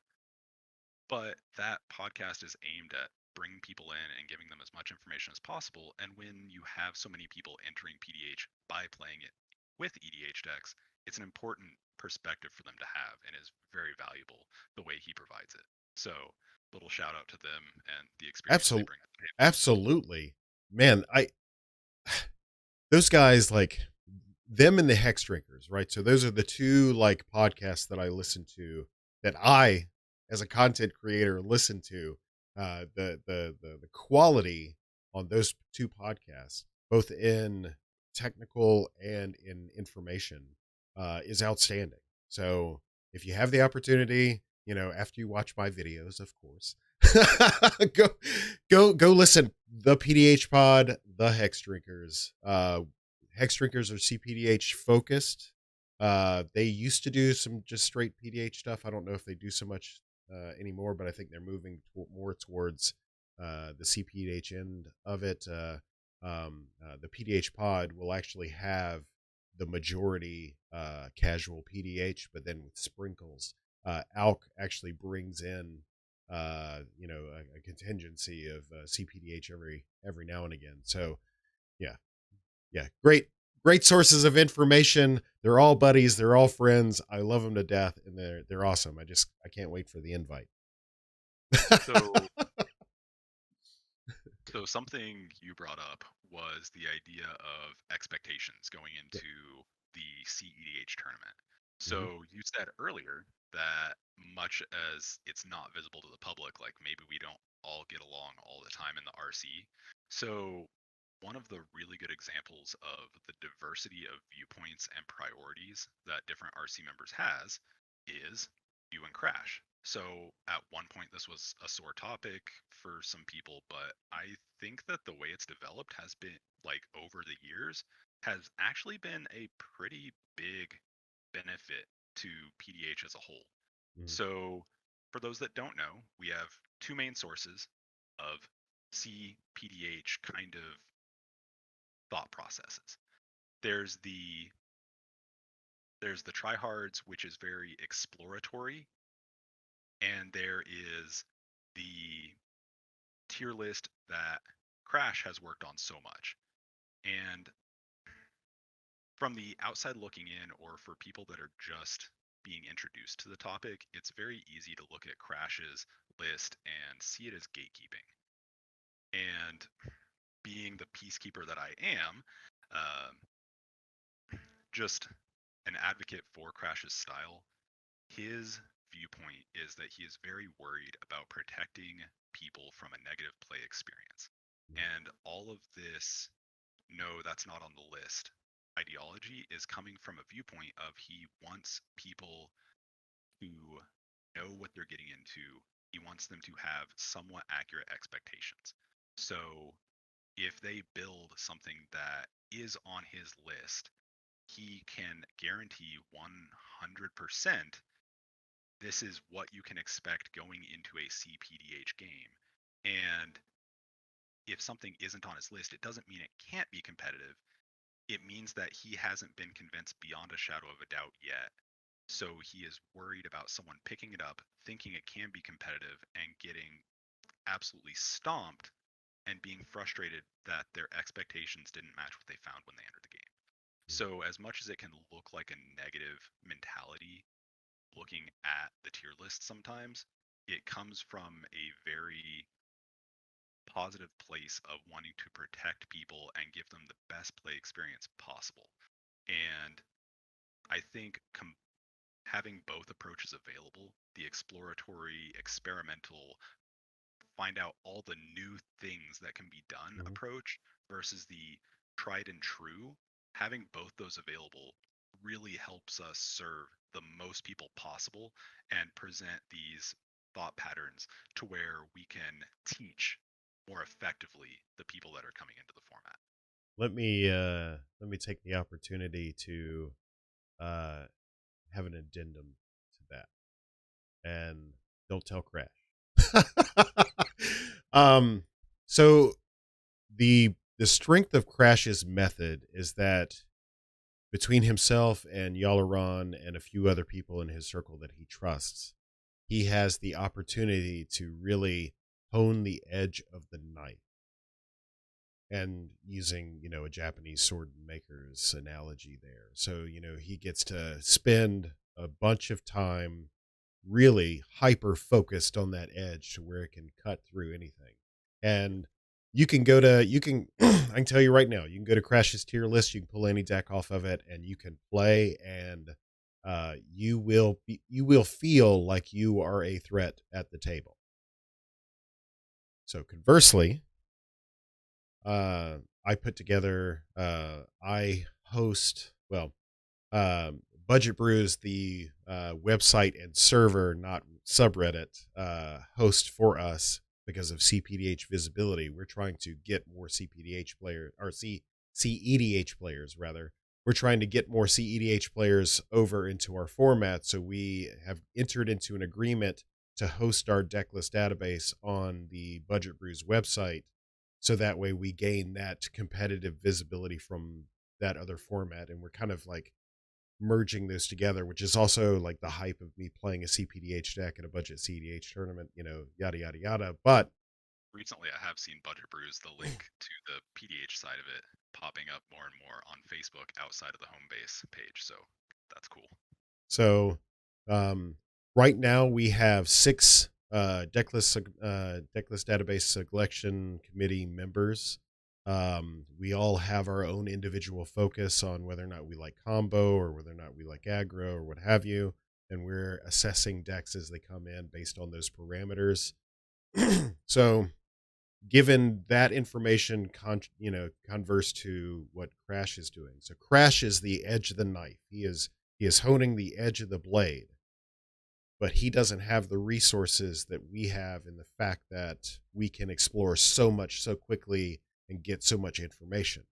but that podcast is aimed at bringing people in and giving them as much information as possible. And when you have so many people entering PDH by playing it with EDH decks, it's an important perspective for them to have and is very valuable the way he provides it. So, little shout out to them and the experience they absolutely, bring to the table. absolutely, man. I those guys like them and the Hex Drinkers, right? So those are the two like podcasts that I listen to that I, as a content creator, listen to. The quality on those two podcasts, both in technical and in information, is outstanding. So if you have the opportunity, you know, after you watch my videos, of course, go go listen. The PDH Pod, the Hex Drinkers. Hex Drinkers are CPDH focused. They used to do some just straight PDH stuff. I don't know if they do so much anymore, but I think they're moving more towards the CPDH end of it. The PDH Pod will actually have the majority casual PDH, but then with sprinkles. Alk actually brings in you know, a contingency of CPDH every now and again. So yeah, yeah, great sources of information. They're all buddies. They're all friends. I love them to death, and they're awesome. I can't wait for the invite. So, so something you brought up was the idea of expectations going Yep. into the CEDH tournament. Mhm. So you said earlier that much as it's not visible to the public, like maybe we don't all get along all the time in the RC. So one of the really good examples of the diversity of viewpoints and priorities that different RC members has is you and Crash. So at one point this was a sore topic for some people, but I think that the way it's developed has been, like, over the years, has actually been a pretty big benefit to PDH as a whole. Mhm. So for those that don't know, we have two main sources of CPDH kind of thought processes. There's the there's the Tryhards, which is very exploratory, and there is the tier list that Crash has worked on so much. And from the outside looking in, or for people that are just being introduced to the topic, it's very easy to look at Crash's list and see it as gatekeeping. And being the peacekeeper that I am, um, just an advocate for Crash's style, his viewpoint is that he is very worried about protecting people from a negative play experience. And all of this, no, that's not on the list ideology is coming from a viewpoint of he wants people to know what they're getting into. He wants them to have somewhat accurate expectations. So if they build something that is on his list, he can guarantee 100% this is what you can expect going into a CPDH game. And if something isn't on his list, it doesn't mean it can't be competitive. It means that he hasn't been convinced beyond a shadow of a doubt yet. So he is worried about someone picking it up, thinking it can be competitive, and getting absolutely stomped and being frustrated that their expectations didn't match what they found when they entered the game. So, as much as it can look like a negative mentality looking at the tier list sometimes, it comes from a very positive place of wanting to protect people and give them the best play experience possible. And I think having both approaches available, the exploratory, experimental, find out all the new things that can be done Mhm. approach versus the tried and true, having both those available really helps us serve the most people possible and present these thought patterns to where we can teach more effectively the people that are coming into the format. Let me take the opportunity to uh, have an addendum to that, and don't tell Crash. um, so the strength of Crash's method is that between himself and Yalaran and a few other people in his circle that he trusts, he has the opportunity to really hone the edge of the knife. And using, a Japanese sword maker's analogy there. So, he gets to spend a bunch of time really hyper focused on that edge to where it can cut through anything. And I can tell you right now, you can go to Crash's tier list, you can pull any deck off of it, and you can play, and you will feel like you are a threat at the table. So conversely, uh, I put together, I host, well, Budget Brews, the website and server, not subreddit, host for us because of CPDH visibility. We're trying to get more CPDH players, or CEDH players, rather. We're trying to get more CEDH players over into our format. So we have entered into an agreement to host our decklist database on the Budget Brews website. So that way we gain that competitive visibility from that other format. And we're kind of like merging those together, which is also like the hype of me playing a CPDH deck in a budget CDH tournament, yada, yada, yada. But Recently, I have seen Budget Brews, the link to the PDH side of it, popping up more and more on Facebook outside of the home base page. So that's cool. so um, right now we have six decklist database selection committee members. We all have our own individual focus on whether or not we like combo or whether or not we like aggro or what have you. And we're assessing decks as they come in based on those parameters. So given that information converse to what Crash is doing. So Crash is the edge of the knife. He is honing the edge of the blade, but he doesn't have the resources that we have in the fact that we can explore so much so quickly and get so much information.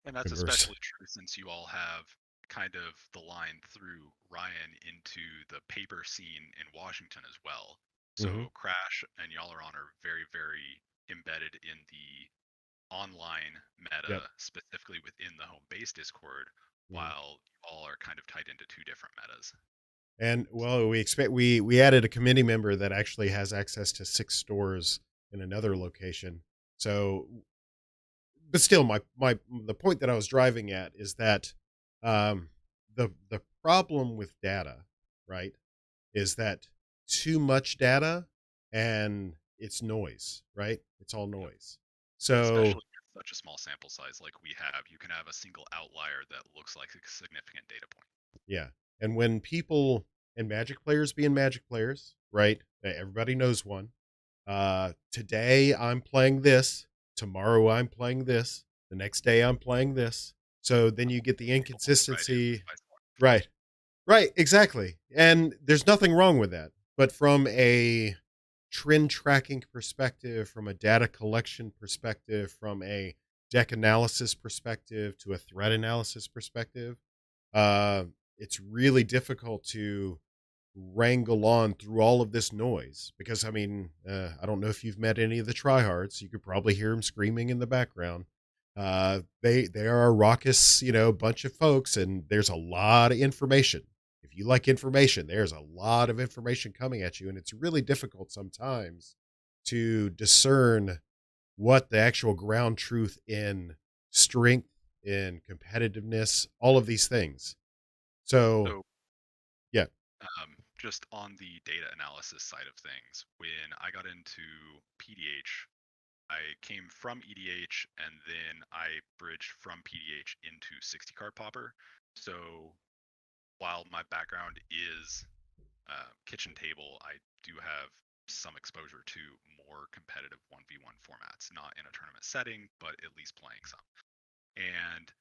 And that's Converse. especially true since you all have kind of the line through Ryan into the paper scene in Washington as well. Hmm. So Crash and Yalaron are very, very embedded in the online Yep. meta, specifically within the home base Discord, Mhm. while you all are kind of tied into two different metas. And well, we added a committee member that actually has access to six stores in another location. So but still, my the point that I was driving at is that um, the problem with data, right, is that too much data and it's noise, right? It's all Yep. noise. So Especially with such a small sample size like we have, you can have a single outlier that looks like a significant data point. yeah, and when people and Magic players being Magic players, right? Everybody knows one. Today I'm playing this. Tomorrow I'm playing this. The next day I'm playing this. So then you get the People want variety of inconsistency. advice. Right. Right. Exactly. And there's nothing wrong with that. But from a trend tracking perspective, from a data collection perspective, from a deck analysis perspective to a threat analysis perspective, uh, it's really difficult to wrangle on through all of this noise because I mean, I don't know if you've met any of the Tryhards. You could probably hear them screaming in the background. They are a raucous, bunch of folks, and there's a lot of information. If you like information, there's a lot of information coming at you, and it's really difficult sometimes to discern what the actual ground truth in strength, in competitiveness, all of these things. So, So, yeah. just on the data analysis side of things, when I got into PDH, I came from EDH and then I bridged from PDH into 60 card popper. So while my background is kitchen table, I do have some exposure to more competitive 1v1 formats, not in a tournament setting, but at least playing some. And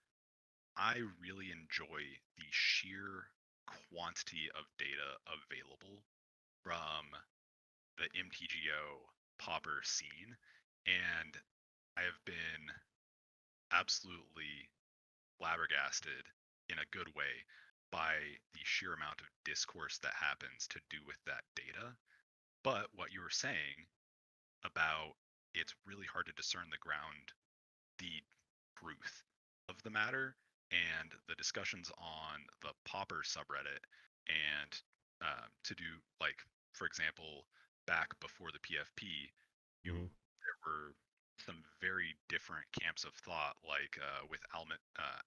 I really enjoy the sheer quantity of data available from the MTGO popper scene. And I have been absolutely flabbergasted in a good way by the sheer amount of discourse that happens to do with that data. But what you were saying about it's really hard to discern the truth of the matter, and the discussions on the Popper subreddit, and to do, like, for example, back before the PFP, Mhm. there were some very different camps of thought, like with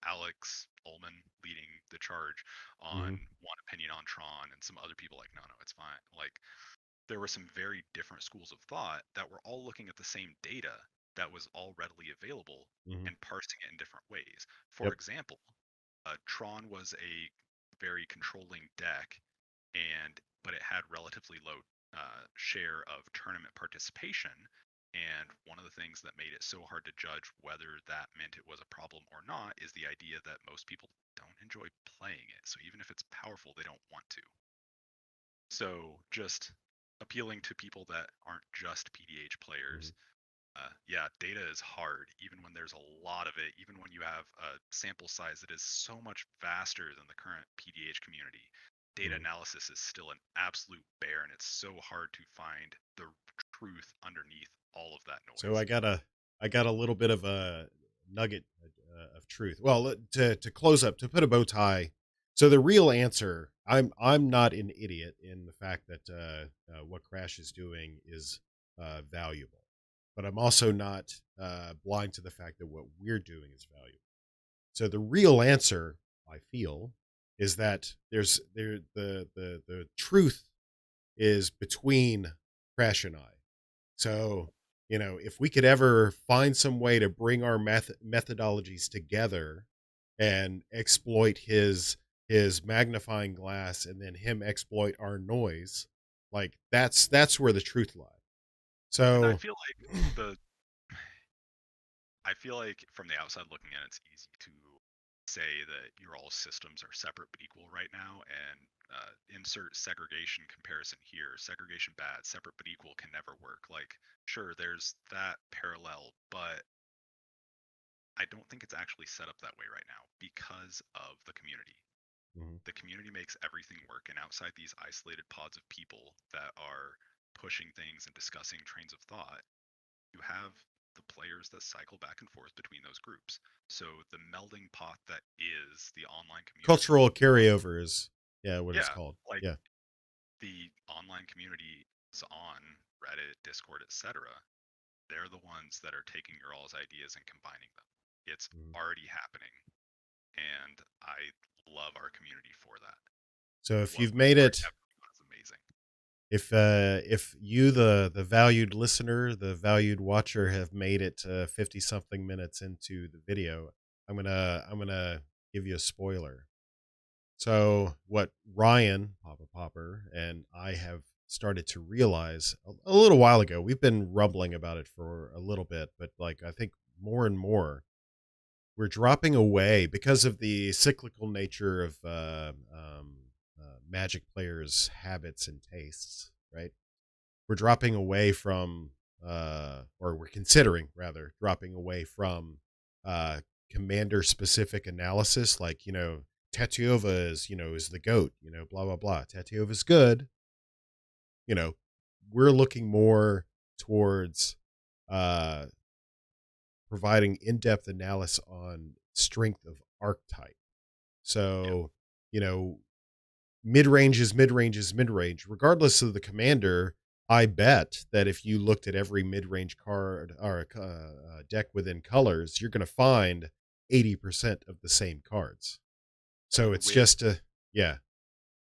Alex Ullman leading the charge on Mhm. one opinion on Tron, and some other people like, no, no, it's fine. Like, there were some very different schools of thought that were all looking at the same data that was all readily available Mhm. and parsing it in different ways. For Yep. example, Tron was a very controlling deck, and but it had relatively low share of tournament participation. And one of the things that made it so hard to judge whether that meant it was a problem or not is the idea that most people don't enjoy playing it. So even if it's powerful, they don't want to. So just appealing to people that aren't just PDH Mhm. players. Yeah, data is hard, even when there's a lot of it, even when you have a sample size that is so much vaster than the current PDH community. Data Mhm. analysis is still an absolute bear, and it's so hard to find the truth underneath all of that So noise. I got a little bit of a nugget of truth. Well, to close up, to put a bow tie. So the real answer, I'm not an idiot in the fact that what Crash is doing is valuable, but I'm also not blind to the fact that what we're doing is valuable. So the real answer, I feel, is that the truth is between Crash and I. So, if we could ever find some way to bring our methodologies together and exploit his magnifying glass and then him exploit our noise, like that's where the truth lies. And I So, feel like the I feel like from the outside looking in, it's easy to say that your all systems are separate but equal right now, and insert segregation comparison here. Segregation bad, separate but equal can never work. Like, sure, there's that parallel, but I don't think it's actually set up that way right now because of the community. mhm. The community makes everything work, and outside these isolated pods of people that are pushing things and discussing trains of thought, you have the players that cycle back and forth between those groups. So the melding pot that is the online community, Cultural carryover is, yeah, what it's yeah, called. like Yeah. the online community is on Reddit, Discord, etc. They're the ones that are taking your all's ideas and combining them. It's Mhm. already happening, and I love our community for that. So if What you've we've made already it, have is amazing. if you the valued listener, the valued watcher have made it 50 something minutes into the video, I'm gonna give you a spoiler. So what Ryan Papa Popper and I have started to realize a little while ago, we've been rumbling about it for a little bit, but like I think more and more we're dropping away because of the cyclical nature of Magic players' habits and tastes, right? We're dropping away from, or we're considering rather dropping away from uh, commander specific analysis, like Tatiova is the goat, blah blah blah. Tatiova's good, you know. We're looking more towards uh, providing in-depth analysis on strength of archetype. Yep. So, you know, mid-range is mid-range is mid-range. Regardless of the commander, I bet that if you looked at every mid-range card or deck within colors, you're going to find 80% of the same cards. So And it's just a, yeah,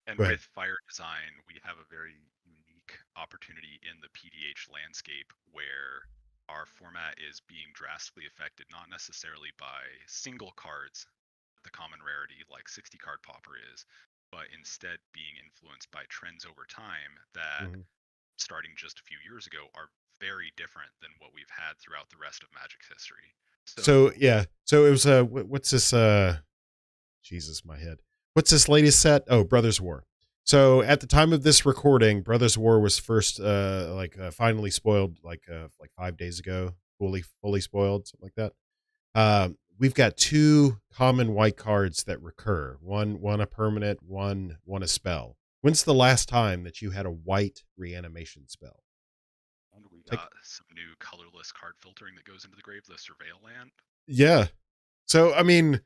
go ahead. with fire design, we have a very unique opportunity in the PDH landscape where our format is being drastically affected, not necessarily by single cards, the common rarity like 60 card popper is, but instead being influenced by trends over time that, Hmm. starting just a few years ago, are very different than what we've had throughout the rest of Magic's history. So So, yeah, so it was what's this Jesus, my head. What's this latest set? Oh, Brothers War. So at the time of this recording, Brothers War was first finally spoiled like 5 days ago, fully spoiled, something like that. We've got two common white cards that recur. One a permanent, one a spell. When's the last time that you had a white reanimation spell? and we Take got some new colorless card filtering that goes into the grave, the Surveil land. Yeah. So I mean,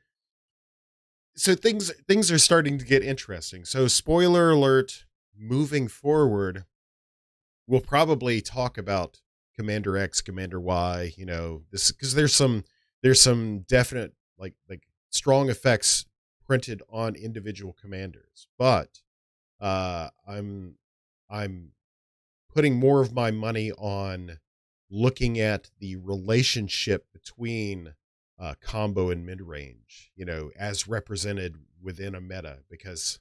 so things are starting to get interesting. So spoiler alert, moving forward, we'll probably talk about Commander X, Commander Y, this because there's some definite like strong effects printed on individual commanders. But I'm putting more of my money on looking at the relationship between combo and mid range, as represented within a meta. Because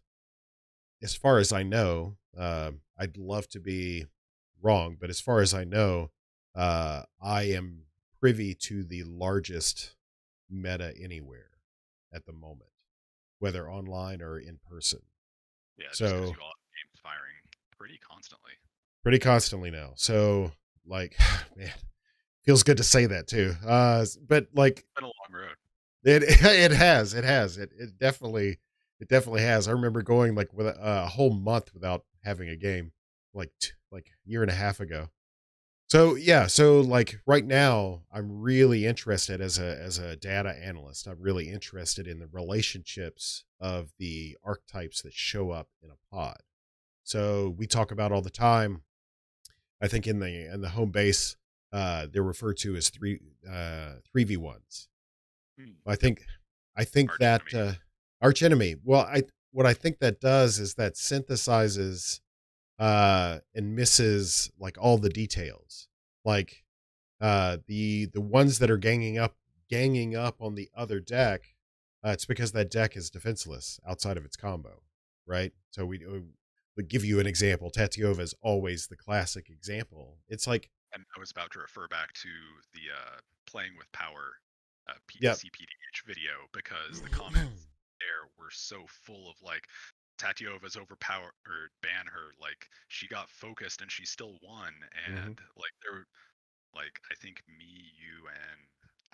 as far as I know, I'd love to be wrong, but as far as I know, I am privy to the largest meta anywhere at the moment, whether online or in person. Yeah, just because So you all have games firing pretty constantly. pretty constantly now. So like, man, feels good to say that too. But like It's been a long road. it definitely has. I remember going like with a whole month without having a game, like a year and a half ago. So yeah, so like right now, I'm really interested as a data analyst. I'm really interested in the relationships of the archetypes that show up in a pod. So we talk about all the time. I think in the home base, they're referred to as 3v1s. I Yep, think I think arch that enemy. arch enemy. Well, I what I think that does is that synthesizes and misses like all the details. Like the ones that are ganging up on the other deck, it's because that deck is defenseless outside of its combo, right? So we give you an example. Tatiova is always the classic example. It's like, And I was about to refer back to the playing with power yep. CPDH video, because the comments there were so full of like, Tatiova's overpower or ban her, like she got focused and she still won, Hmm. and like there were, like, I think me, you, and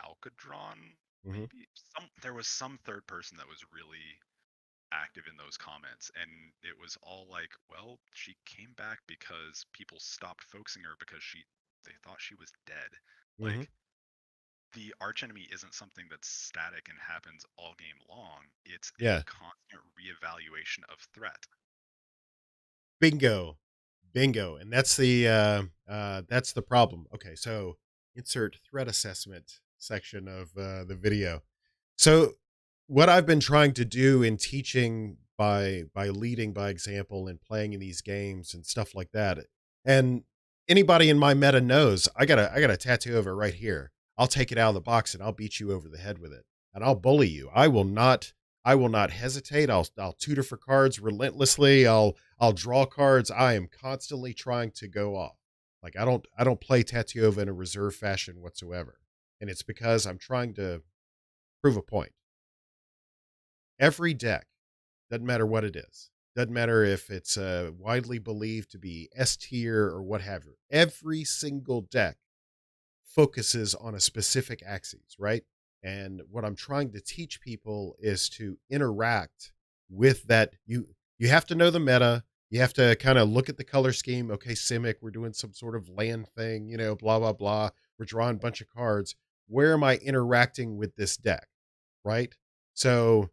Alcadron, Hmm. maybe there was some third person that was really active in those comments, and it was all like, well, she came back because people stopped focusing her because they thought she was dead. Hmm. Like, the archenemy isn't something that's static and happens all game long. It's a Yeah. constant reevaluation of threat. Bingo. Bingo. And that's the problem. Okay, so insert threat assessment section of the video. So what I've been trying to do in teaching by leading by example and playing in these games and stuff like that. And anybody in my meta knows I got a tattoo of it right here. I'll take it out of the box and I'll beat you over the head with it. And I'll bully you. I will not hesitate. I'll tutor for cards relentlessly. I'll draw cards. I am constantly trying to go off. Like I don't play Tatiova in a reserve fashion whatsoever. And it's because I'm trying to prove a point. Every deck, doesn't matter what it is, doesn't matter if it's widely believed to be S tier or what have you. Every single deck focuses on a specific axis, right? And what I'm trying to teach people is to interact with that. You have to know the meta. You have to kind of look at the color scheme. Okay, Simic, we're doing some sort of land thing, blah blah blah. We're drawing a bunch of cards. Where am I interacting with this deck, right? So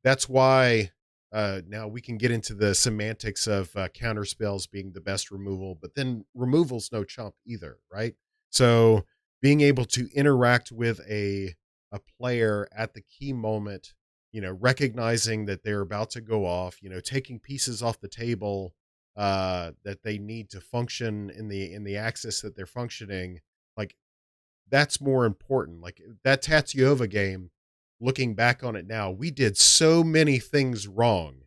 that's why now we can get into the semantics of counter spells being the best removal, but then removal's no chump either, right? So being able to interact with a player at the key moment, recognizing that they're about to go off, taking pieces off the table that they need to function in the axis that they're functioning, like that's more important. Like that Tatsiova game, looking back on it now, we did so many things wrong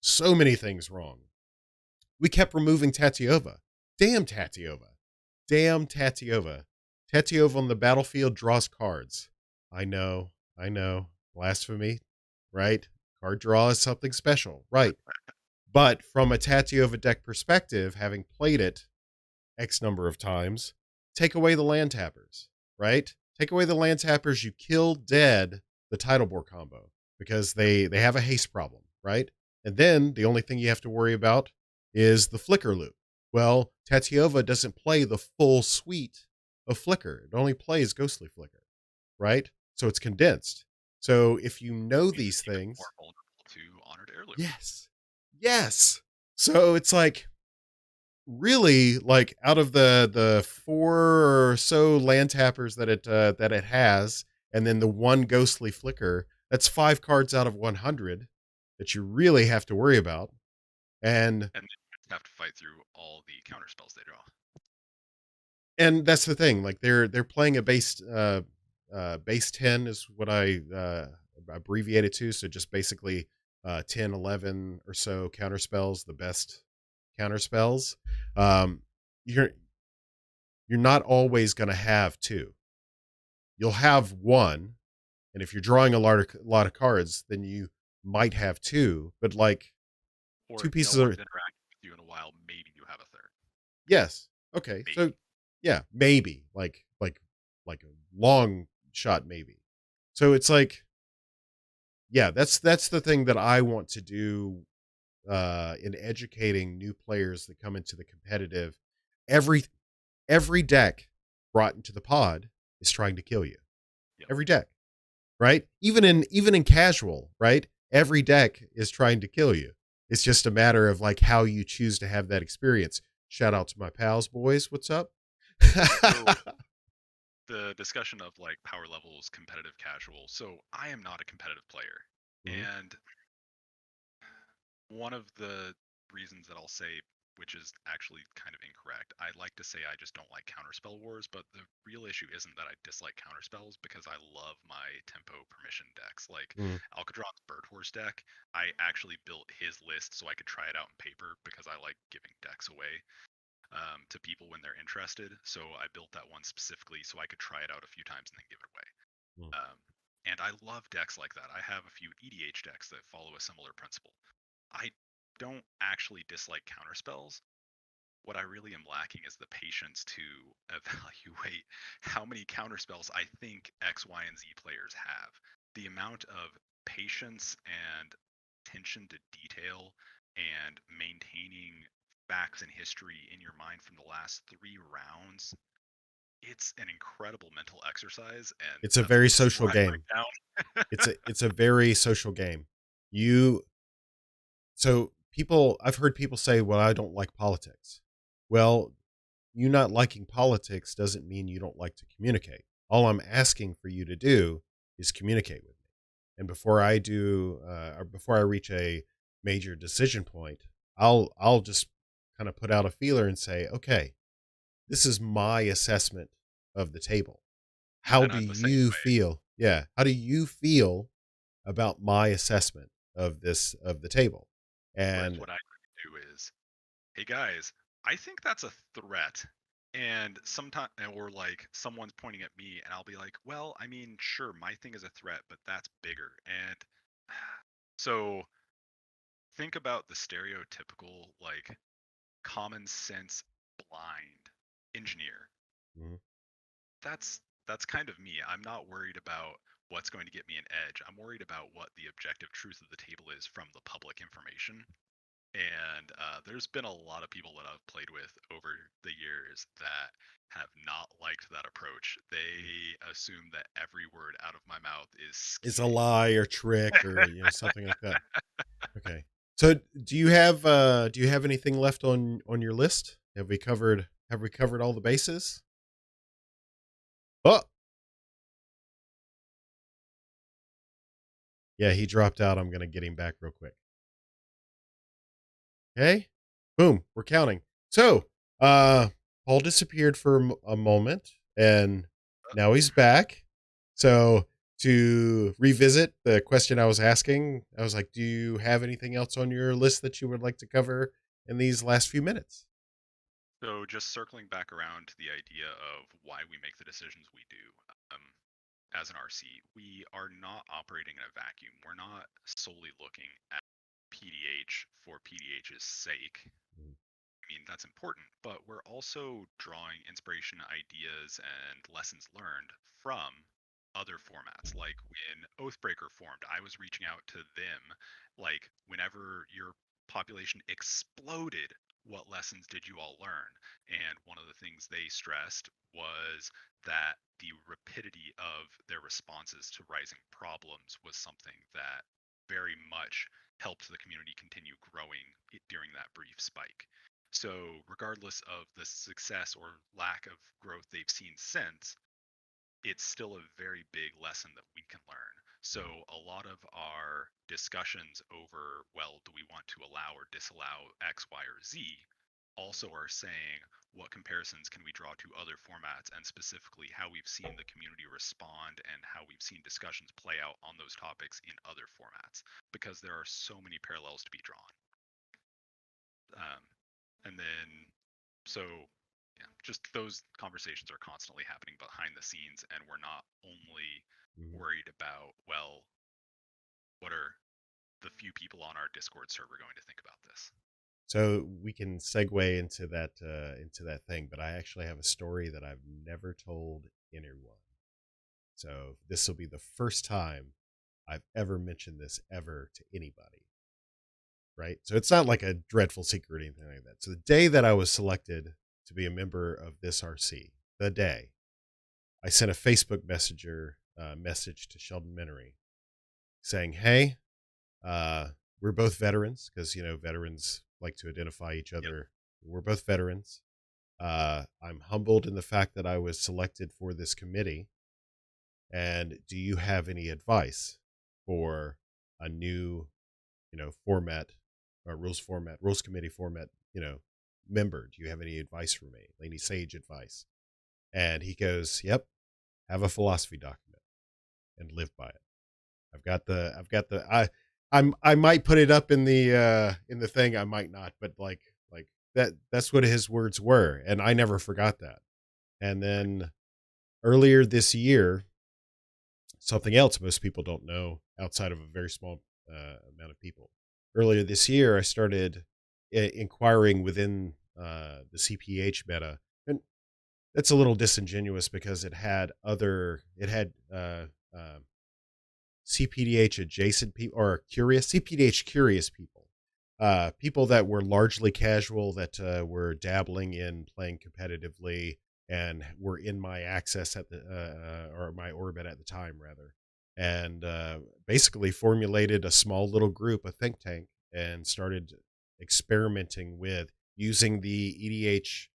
So many things wrong. We kept removing Tatiova. Damn Tatiova. Damn Tatiova. Tatiova on the battlefield draws cards. I know. I know. Blasphemy, right? Card draw is something special, right? But from a Tatiova deck perspective, having played it X number of times, take away the land tappers, right? Take away the land tappers, you kill dead the title board combo because they have a haste problem, right? And then the only thing you have to worry about is the flicker loop. Well, Tatiova doesn't play the full suite of flicker. It only plays ghostly flicker, right? So it's condensed. So if you know these things, more vulnerable to honored heirloom. yes, yes. So it's like, really, like, out of the 4 or so land tappers that it has, and then the one ghostly flicker, that's 5 cards out of 100 that you really have to worry about. And then you have to fight through all the counter spells they draw. and that's the thing, like, they're playing a base 10 is what I abbreviated to, so just basically 10, 11 or so counter spells, the best counter spells. um you're not always going to have 2. You'll have 1, and if you're drawing a lot of cards, then you might have 2. But like, Or 2 if pieces no are one's interacting with you in a while, maybe you have a third. yes. Okay, Maybe. so yeah, maybe like a long shot, maybe. So it's like, yeah, that's the thing that I want to do in educating new players that come into the competitive. Every deck brought into the pod is trying to kill you. Yep. Every deck, right? Even in casual, right? Every deck is trying to kill you. It's just a matter of like how you choose to have that experience. Shout out to my pals, boys. What's up? So, the discussion of like power levels, competitive, casual. So I am not a competitive player, and one of the reasons that I'll say, which is actually kind of incorrect, I like to say I just don't like counterspell wars, but the real issue isn't that I dislike counterspells, because I love my tempo permission decks. Like Alcadron's Bird Horse deck, I actually built his list so I could try it out in paper because I like giving decks away to people when they're interested. So I built that one specifically so I could try it out a few times and then give it away. And I love decks like that. I have a few EDH decks that follow a similar principle. I don't actually dislike counterspells. What I really am lacking is the patience to evaluate how many counterspells I think X, Y, and Z players have. The amount of patience and attention to detail and maintaining facts and history in your mind from the last 3 rounds, it's an incredible mental exercise, and it's a that's very one reason social why I break game. down. It's a very social game. So people, I've heard people say, well, I don't like politics. Well, you not liking politics doesn't mean you don't like to communicate. All I'm asking for you to do is communicate with me. And before I do, or before I reach a major decision point, I'll just kind of put out a feeler and say, okay, this is my assessment of the table. How And do I'm the same you way. feel? Yeah. How do you feel about my assessment of the table? Whereas And what I do is, hey guys, I think that's a threat. And sometimes, or like someone's pointing at me, and I'll be like, well, I mean, sure, my thing is a threat, but that's bigger. And so think about the stereotypical, like, common sense blind engineer. mhm, That's kind of me. I'm not worried about what's going to get me an edge. I'm worried about what the objective truth of the table is from the public information. And there's been a lot of people that I've played with over the years that have not liked that approach. They assume that every word out of my mouth is is a scheming. lie or trick or something like that. Okay. So do you have anything left on your list? Have we covered all the bases? Oh, yeah, he dropped out. I'm gonna get him back real quick. Okay. Boom. We're counting. So, Paul disappeared for a moment, and now he's back. So, to revisit the question I was asking. I was like, do you have anything else on your list that you would like to cover in these last few minutes? So just circling back around to the idea of why we make the decisions we do. Um, as an RC, we are not operating in a vacuum. We're not solely looking at PDH for PDH's sake. Mm. I mean, that's important, but we're also drawing inspiration, ideas, and lessons learned from other formats. Like when Oathbreaker formed, I was reaching out to them. Like, whenever your population exploded, what lessons did you all learn? And one of the things they stressed was that the rapidity of their responses to rising problems was something that very much helped the community continue growing during that brief spike. So, regardless of the success or lack of growth they've seen since, it's still a very big lesson that we can learn. So, a lot of our discussions over, well, do we want to allow or disallow X, Y, or Z, also are saying what comparisons can we draw to other formats, and specifically how we've seen the community respond and how we've seen discussions play out on those topics in other formats, because there are so many parallels to be drawn. And then, so yeah, just those conversations are constantly happening behind the scenes, and we're not only Mhm. worried about, well, what are the few people on our Discord server going to think about this? So we can segue into that thing, but I actually have a story that I've never told anyone. So this will be the first time I've ever mentioned this ever to anybody. Right. So it's not like a dreadful secret or anything like that. So the day that I was selected to be a member of this RC, the day I sent a Facebook message to Sheldon Minery saying, "Hey, we're both veterans because veterans like to identify each Yep. other. We're both veterans. I'm humbled in the fact that I was selected for this committee. And do you have any advice for a new, format, rules committee format, member? Do you have any advice for me? Any sage advice?" And he goes, "Yep, have a philosophy document and live by it." I might put it up in the thing, I might not, but like that's what his words were, and I never forgot that. And Right. then earlier this year, something else most people don't know outside of a very small amount of people. Earlier this year, I started inquiring within the CPH meta, and that's a little disingenuous because it had CPDH adjacent people or curious CPDH curious people, people that were largely casual that were dabbling in playing competitively and were in my access at the or my orbit at the time rather, and basically formulated a small little group, a think tank, and started experimenting with using the EDH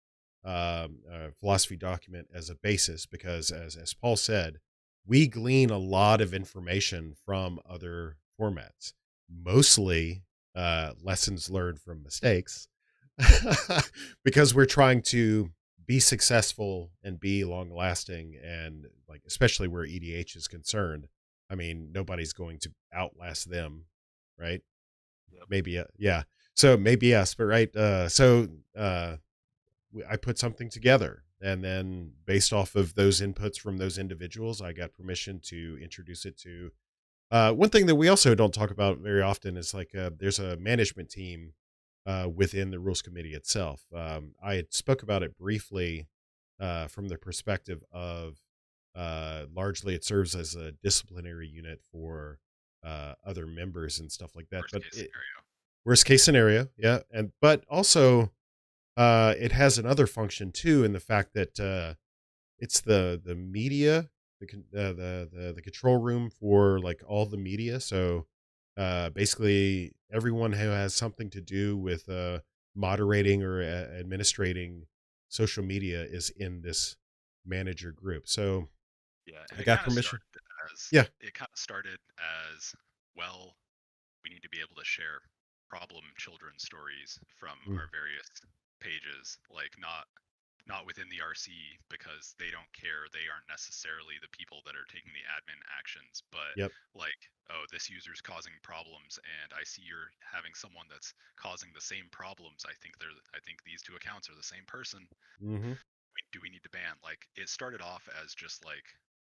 philosophy document as a basis because as Paul said, we glean a lot of information from other formats, mostly lessons learned from mistakes, because we're trying to be successful and be long lasting. And like, especially where EDH is concerned, I mean, nobody's going to outlast them, right? Yep. Maybe, yeah. So maybe yes, but right. I put something together. And then based off of those inputs from those individuals, I got permission to introduce it to one thing that we also don't talk about very often is like there's a management team within the rules committee itself. I had spoke about it briefly from the perspective of largely it serves as a disciplinary unit for other members and stuff like that. Worst But case scenario. worst case scenario, yeah, and but also it has another function too in the fact that it's the media, the control room for like all the media. So basically, everyone who has something to do with moderating or administrating social media is in this manager group. So Yeah, and I got permission. Yeah. it kind of started as, well, we need to be able to share problem children stories from Mm, our various pages, like not not within the RC because they don't care. They aren't necessarily the people that are taking the admin actions, but Yep. like, oh, this user's causing problems and I see you're having someone that's causing the same problems. I think these two accounts are the same person. Hmm. Do we need to ban? Like, it started off as just like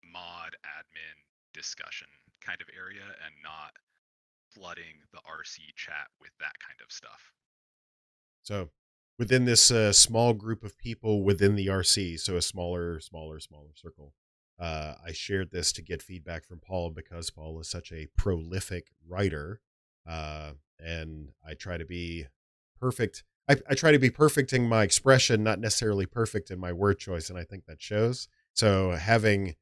mod admin discussion kind of area and not flooding the RC chat with that kind of stuff. So within this small group of people within the RC, so a smaller circle, I shared this to get feedback from Paul because Paul is such a prolific writer. And I try to be perfect. I try to be perfect in my expression, not necessarily perfect in my word choice. And I think that shows. So having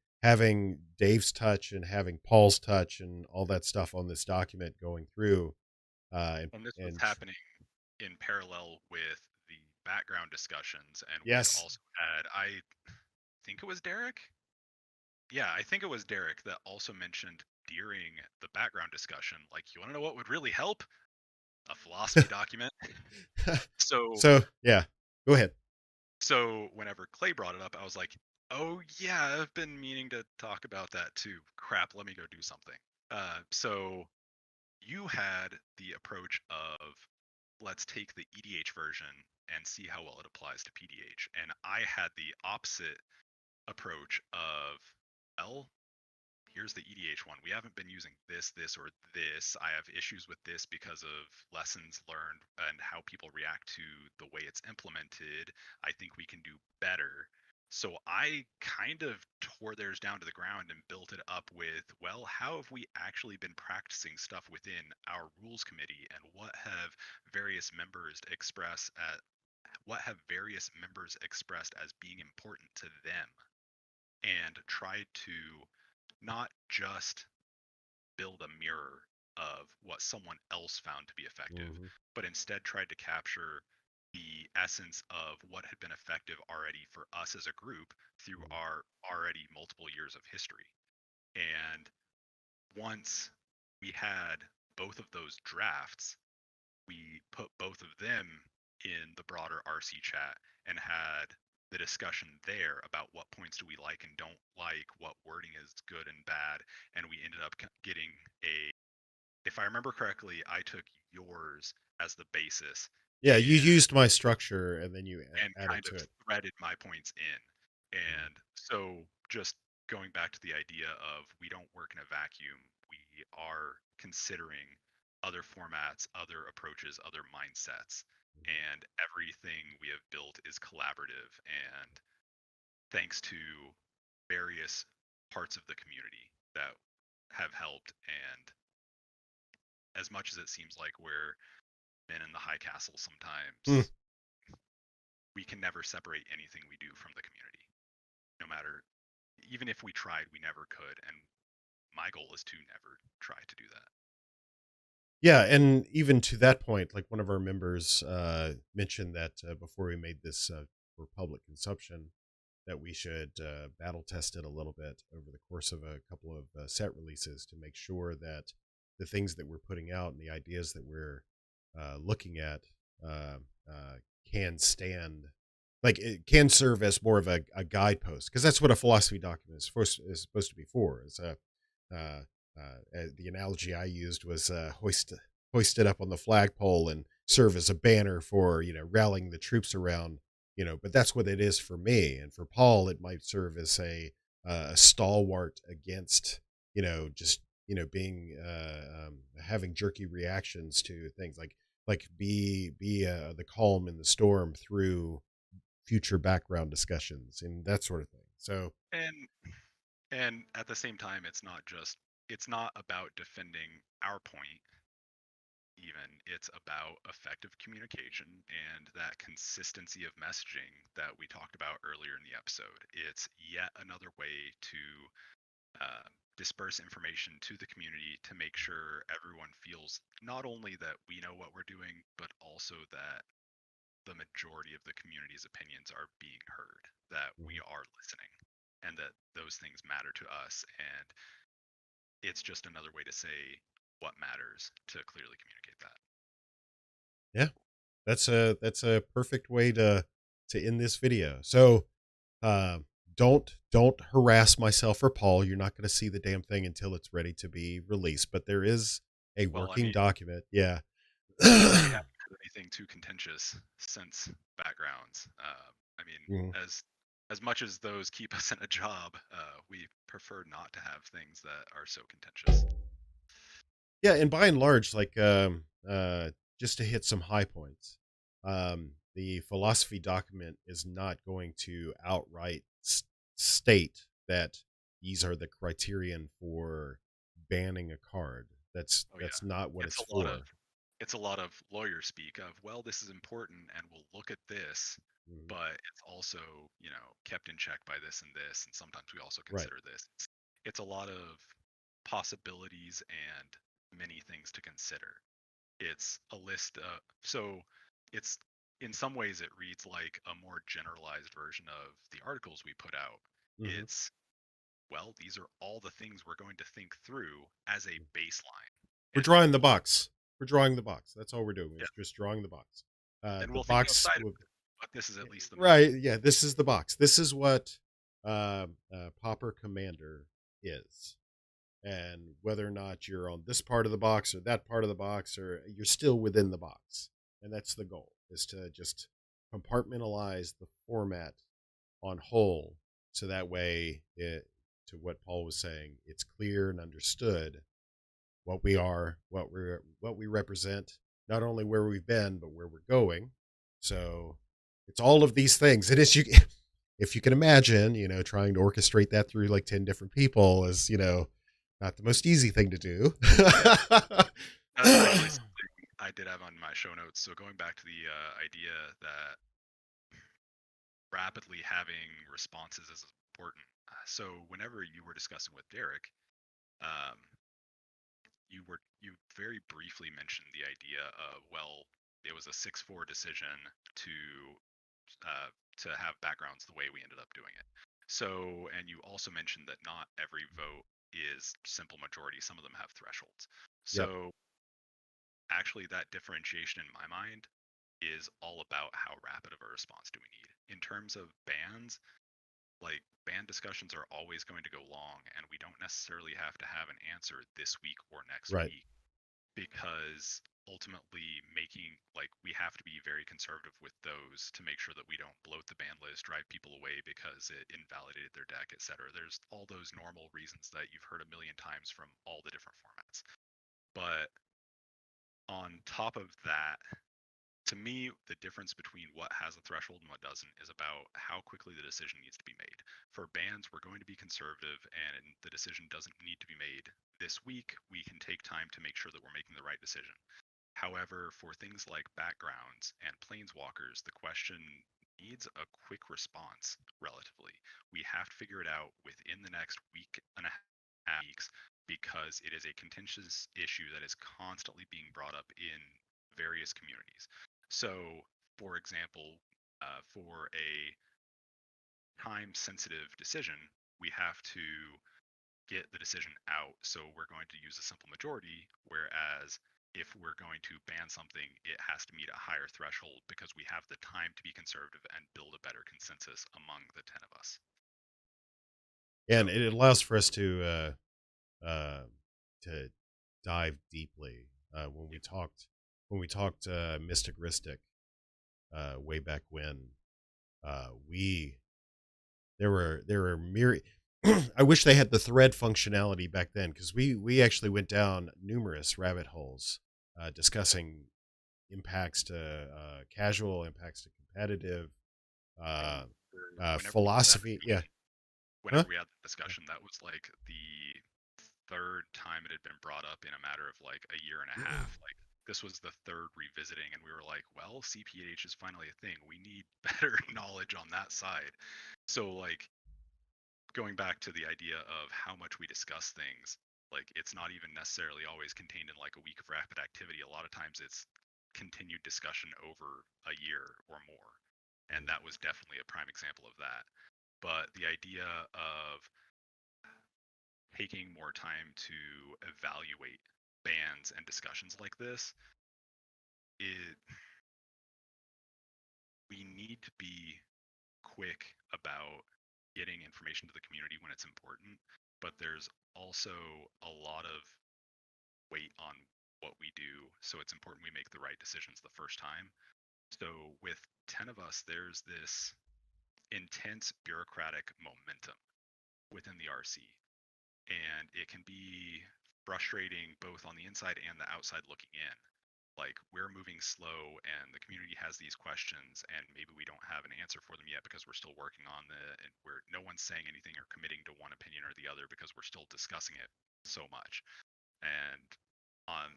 Dave's touch and having Paul's touch and all that stuff on this document going through, uh, and, And this was and happening in parallel with the background discussions, and we had yes. also had, I think it was Derek. Yeah, I think it was Derek that also mentioned during the background discussion, like, you want to know what would really help? A philosophy document. So, So yeah, go ahead. so whenever Clay brought it up, I was like, oh yeah, I've been meaning to talk about that too. Crap, let me go do something. So you had the approach of let's take the EDH version and see how well it applies to PDH. And I had the opposite approach of, well, here's the EDH one. We haven't been using this, or this. I have issues with this because of lessons learned and how people react to the way it's implemented. I think we can do better. So I kind of tore theirs down to the ground and built it up with, well, how have we actually been practicing stuff within our rules committee, and various members express at what have various members expressed as being important to them, and tried to not just build a mirror of what someone else found to be effective, Hmm. but instead tried to capture the essence of what had been effective already for us as a group through our already multiple years of history. And once we had both of those drafts, we put both of them in the broader RC chat and had the discussion there about what points do we like and don't like, what wording is good and bad, and we ended up getting a, if I remember correctly, I took yours as the basis Yeah, you and used my structure and then you added kind to of it. threaded my points in. Mhm. And so just going back to the idea of we don't work in a vacuum, we are considering other formats, other approaches, other mindsets. And everything we have built is collaborative. And thanks to various parts of the community that have helped. And as much as it seems like we're men in the high castle Mm. sometimes, we can never separate anything we do from the community. No matter, even if we tried, we never could. And my goal is to never try to do that. Yeah, and even to that point, like one of our members mentioned that before we made this for public consumption, that we should battle test it a little bit over the course of a couple of set releases to make sure that the things that we're putting out and the ideas that we're looking at uh, can stand, like it can serve as more of a guidepost, because that's what a philosophy document is supposed to be for. Is a uh, the analogy I used was hoist it up on the flagpole and serve as a banner for rallying the troops around. But that's what it is for me, and for Paul, it might serve as a stalwart against just being having jerky reactions to things like be the calm in the storm through future background discussions and that sort of thing. So And and at the same time, it's not about defending our point even. It's about effective communication and that consistency of messaging that we talked about earlier in the episode. It's yet another way to uh, disperse information to the community to make sure everyone feels not only that we know what we're doing, but also that the majority of the community's opinions are being heard, that we mhm. are listening, and that those things matter to us. And it's just another way to say what matters to clearly communicate that. Yeah, that's a perfect way to to end this video. So uh, don't harass myself or Paul. You're not going to see the damn thing until it's ready to be released. But there is a Well, I working mean, document. Yeah. we haven't had anything too contentious since backgrounds. I mean, Mhm. as much as those keep us in a job, we prefer not to have things that are so contentious. Yeah, and by and large, like just to hit some high points, the philosophy document is not going to outright state that these are the criterion for banning a card. Oh That's yeah, not what it's it's a lot of for. it's a lot of lawyer speak of, well, this is important and we'll look at this, Mhm. but it's also, kept in check by this and this, and sometimes we also Right. consider this. It's a lot of possibilities and many things to consider. It's a list of, so it's, in some ways it reads like a more generalized version of the articles we put out. Hmm. It's, well, these are all the things we're going to think through as a baseline. We're And then drawing the we'll, box. We're drawing the box. That's all we're doing yeah, is just drawing the box. then The we'll think box outside of will, it, but this is at least the right. majority. Yeah, this is the box. This is what Popper Commander is. And whether or not you're on this part of the box or that part of the box, or you're still within the box. And that's the goal, is to just compartmentalize the format on whole, so that way to what Paul was saying, it's clear and understood what we are, what we represent, not only where we've been but where we're going. So it's all of these things. And as you if you can imagine, trying to orchestrate that through like 10 different people is, not the most easy thing to do. That's actually something I did have on my show notes. So going back to the idea that rapidly having responses is important. So whenever you were discussing with Derek, um, you very briefly mentioned the idea of, well, it was a 6-4 decision to uh, to have backgrounds the way we ended up doing it. So, and you also mentioned that not every vote is simple majority. Some of them have thresholds. Yep. So actually that differentiation in my mind is all about how rapid of a response do we need. In terms of bans, like ban discussions are always going to go long, and we don't necessarily have to have an answer this week or next Right. week, because ultimately making, like, we have to be very conservative with those to make sure that we don't bloat the ban list, drive people away because it invalidated their deck, etc. There's all those normal reasons that you've heard a million times from all the different formats. But on top of that, to me, the difference between what has a threshold and what doesn't is about how quickly the decision needs to be made. For bans, we're going to be conservative, and the decision doesn't need to be made this week. We can take time to make sure that we're making the right decision. However, for things like backgrounds and planeswalkers, the question needs a quick response relatively. We have to figure it out within the next week and a half weeks, because it is a contentious issue that is constantly being brought up in various communities. So, for example, for a time sensitive decision, we have to get the decision out. So we're going to use a simple majority, whereas if we're going to ban something, it has to meet a higher threshold because we have the time to be conservative and build a better consensus among the 10 of us. And So, it allows for us uh, to dive deeply. yeah, When we talked Mystic Ristic way back when, we there were myriad. I wish they had the thread functionality back then, because we actually went down numerous rabbit holes discussing impacts to casual, impacts to competitive, uh, whenever we had that philosophy. Yeah. discussion, Huh? that was like the third time it had been brought up in a matter of like a year and a half. Like, this was the third revisiting, and we were like, well, CPH is finally a thing. We need better knowledge on that side. So, like, going back to the idea of how much we discuss things, like, it's not even necessarily always contained in like a week of rapid activity. A lot of times it's continued discussion over a year or more. And that was definitely a prime example of that. But the idea of taking more time to evaluate bans and discussions like this, it we need to be quick about getting information to the community when it's important, but there's also a lot of weight on what we do, so it's important we make the right decisions the first time. So with 10 of us, there's this intense bureaucratic momentum within the RC, and it can be frustrating both on the inside and the outside looking in. Like, we're moving slow and the community has these questions and maybe we don't have an answer for them yet because we're still working on and no one's saying anything or committing to one opinion or the other because we're still discussing it so much. And on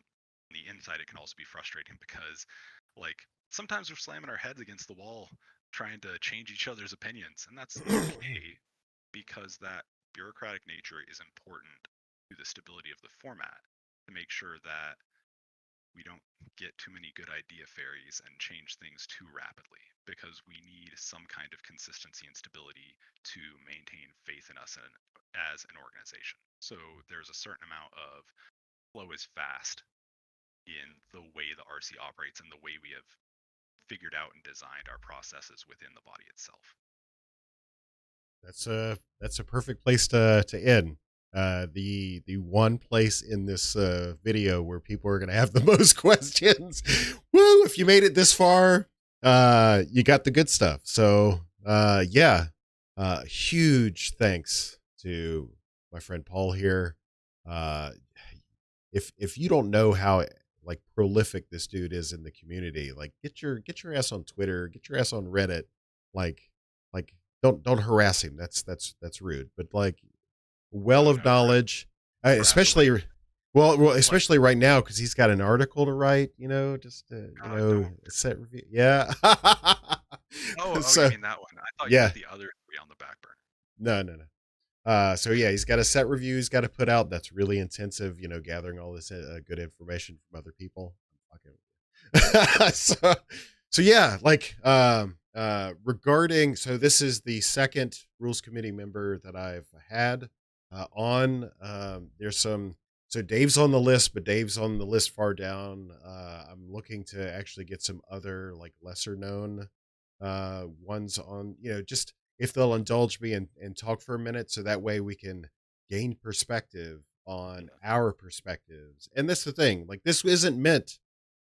the inside, it can also be frustrating because, like, sometimes we're slamming our heads against the wall trying to change each other's opinions, and that's okay because that bureaucratic nature is important to the stability of the format to make sure that we don't get too many good idea fairies and change things too rapidly, because we need some kind of consistency and stability to maintain faith in us as an organization. So there's a certain amount of flow is fast in the way the RC operates and the way we have figured out and designed our processes within the body itself. That's a perfect place to end. The one place in this video where people are going to have the most questions. Woo! If you made it this far, you got the good stuff. So yeah, huge thanks to my friend Paul here. If you don't know how like prolific this dude is in the community, like get your ass on Twitter, get your ass on Reddit, like don't harass him. That's rude. But like well of knowledge, especially especially right now because he's got an article to write. You know, just set review. Yeah. So, you mean that one? I thought you had the other three on the back burner. No. So yeah, he's got a set review he's got to put out. That's really intensive. You know, gathering all this good information from other people. So yeah, like regarding, so this is the second rules committee member that I've had on. There's some, so Dave's on the list, but Dave's on the list far down. I'm looking to actually get some other like lesser known ones on, you know, just if they'll indulge me and talk for a minute, so that way we can gain perspective on our perspectives. And that's the thing, like this isn't meant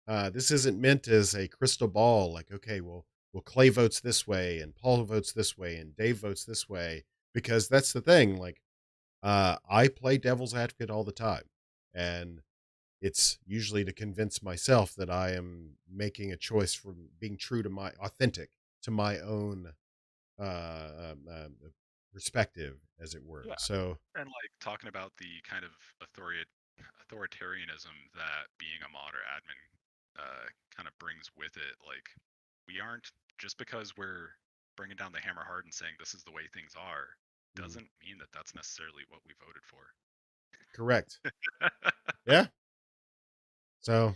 as a crystal ball, like, okay, well Clay votes this way and Paul votes this way and Dave votes this way, because that's the thing, like I play devil's advocate all the time, and it's usually to convince myself that I am making a choice from being true to my authentic to my own perspective, as it were. Yeah. So, and like talking about the kind of authoritarianism that being a mod or admin kind of brings with it, like we aren't, just because we're bringing down the hammer hard and saying this is the way things are, doesn't mean that that's necessarily what we voted for. Correct. Yeah. So,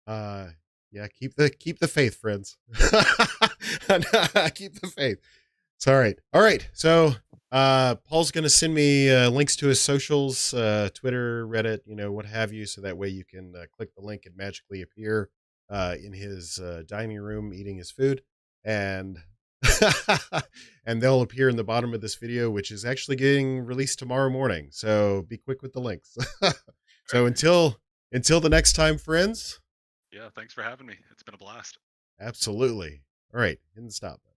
yeah, keep the faith, friends. Keep the faith. It's all right. So, Paul's going to send me links to his socials, Twitter, Reddit, you know, what have you, so that way you can click the link and magically appear in his dining room eating his food, and and they'll appear in the bottom of this video, which is actually getting released tomorrow morning. So be quick with the links. So until the next time, friends. Yeah, thanks for having me. It's been a blast. Absolutely. All right, hit the stop button.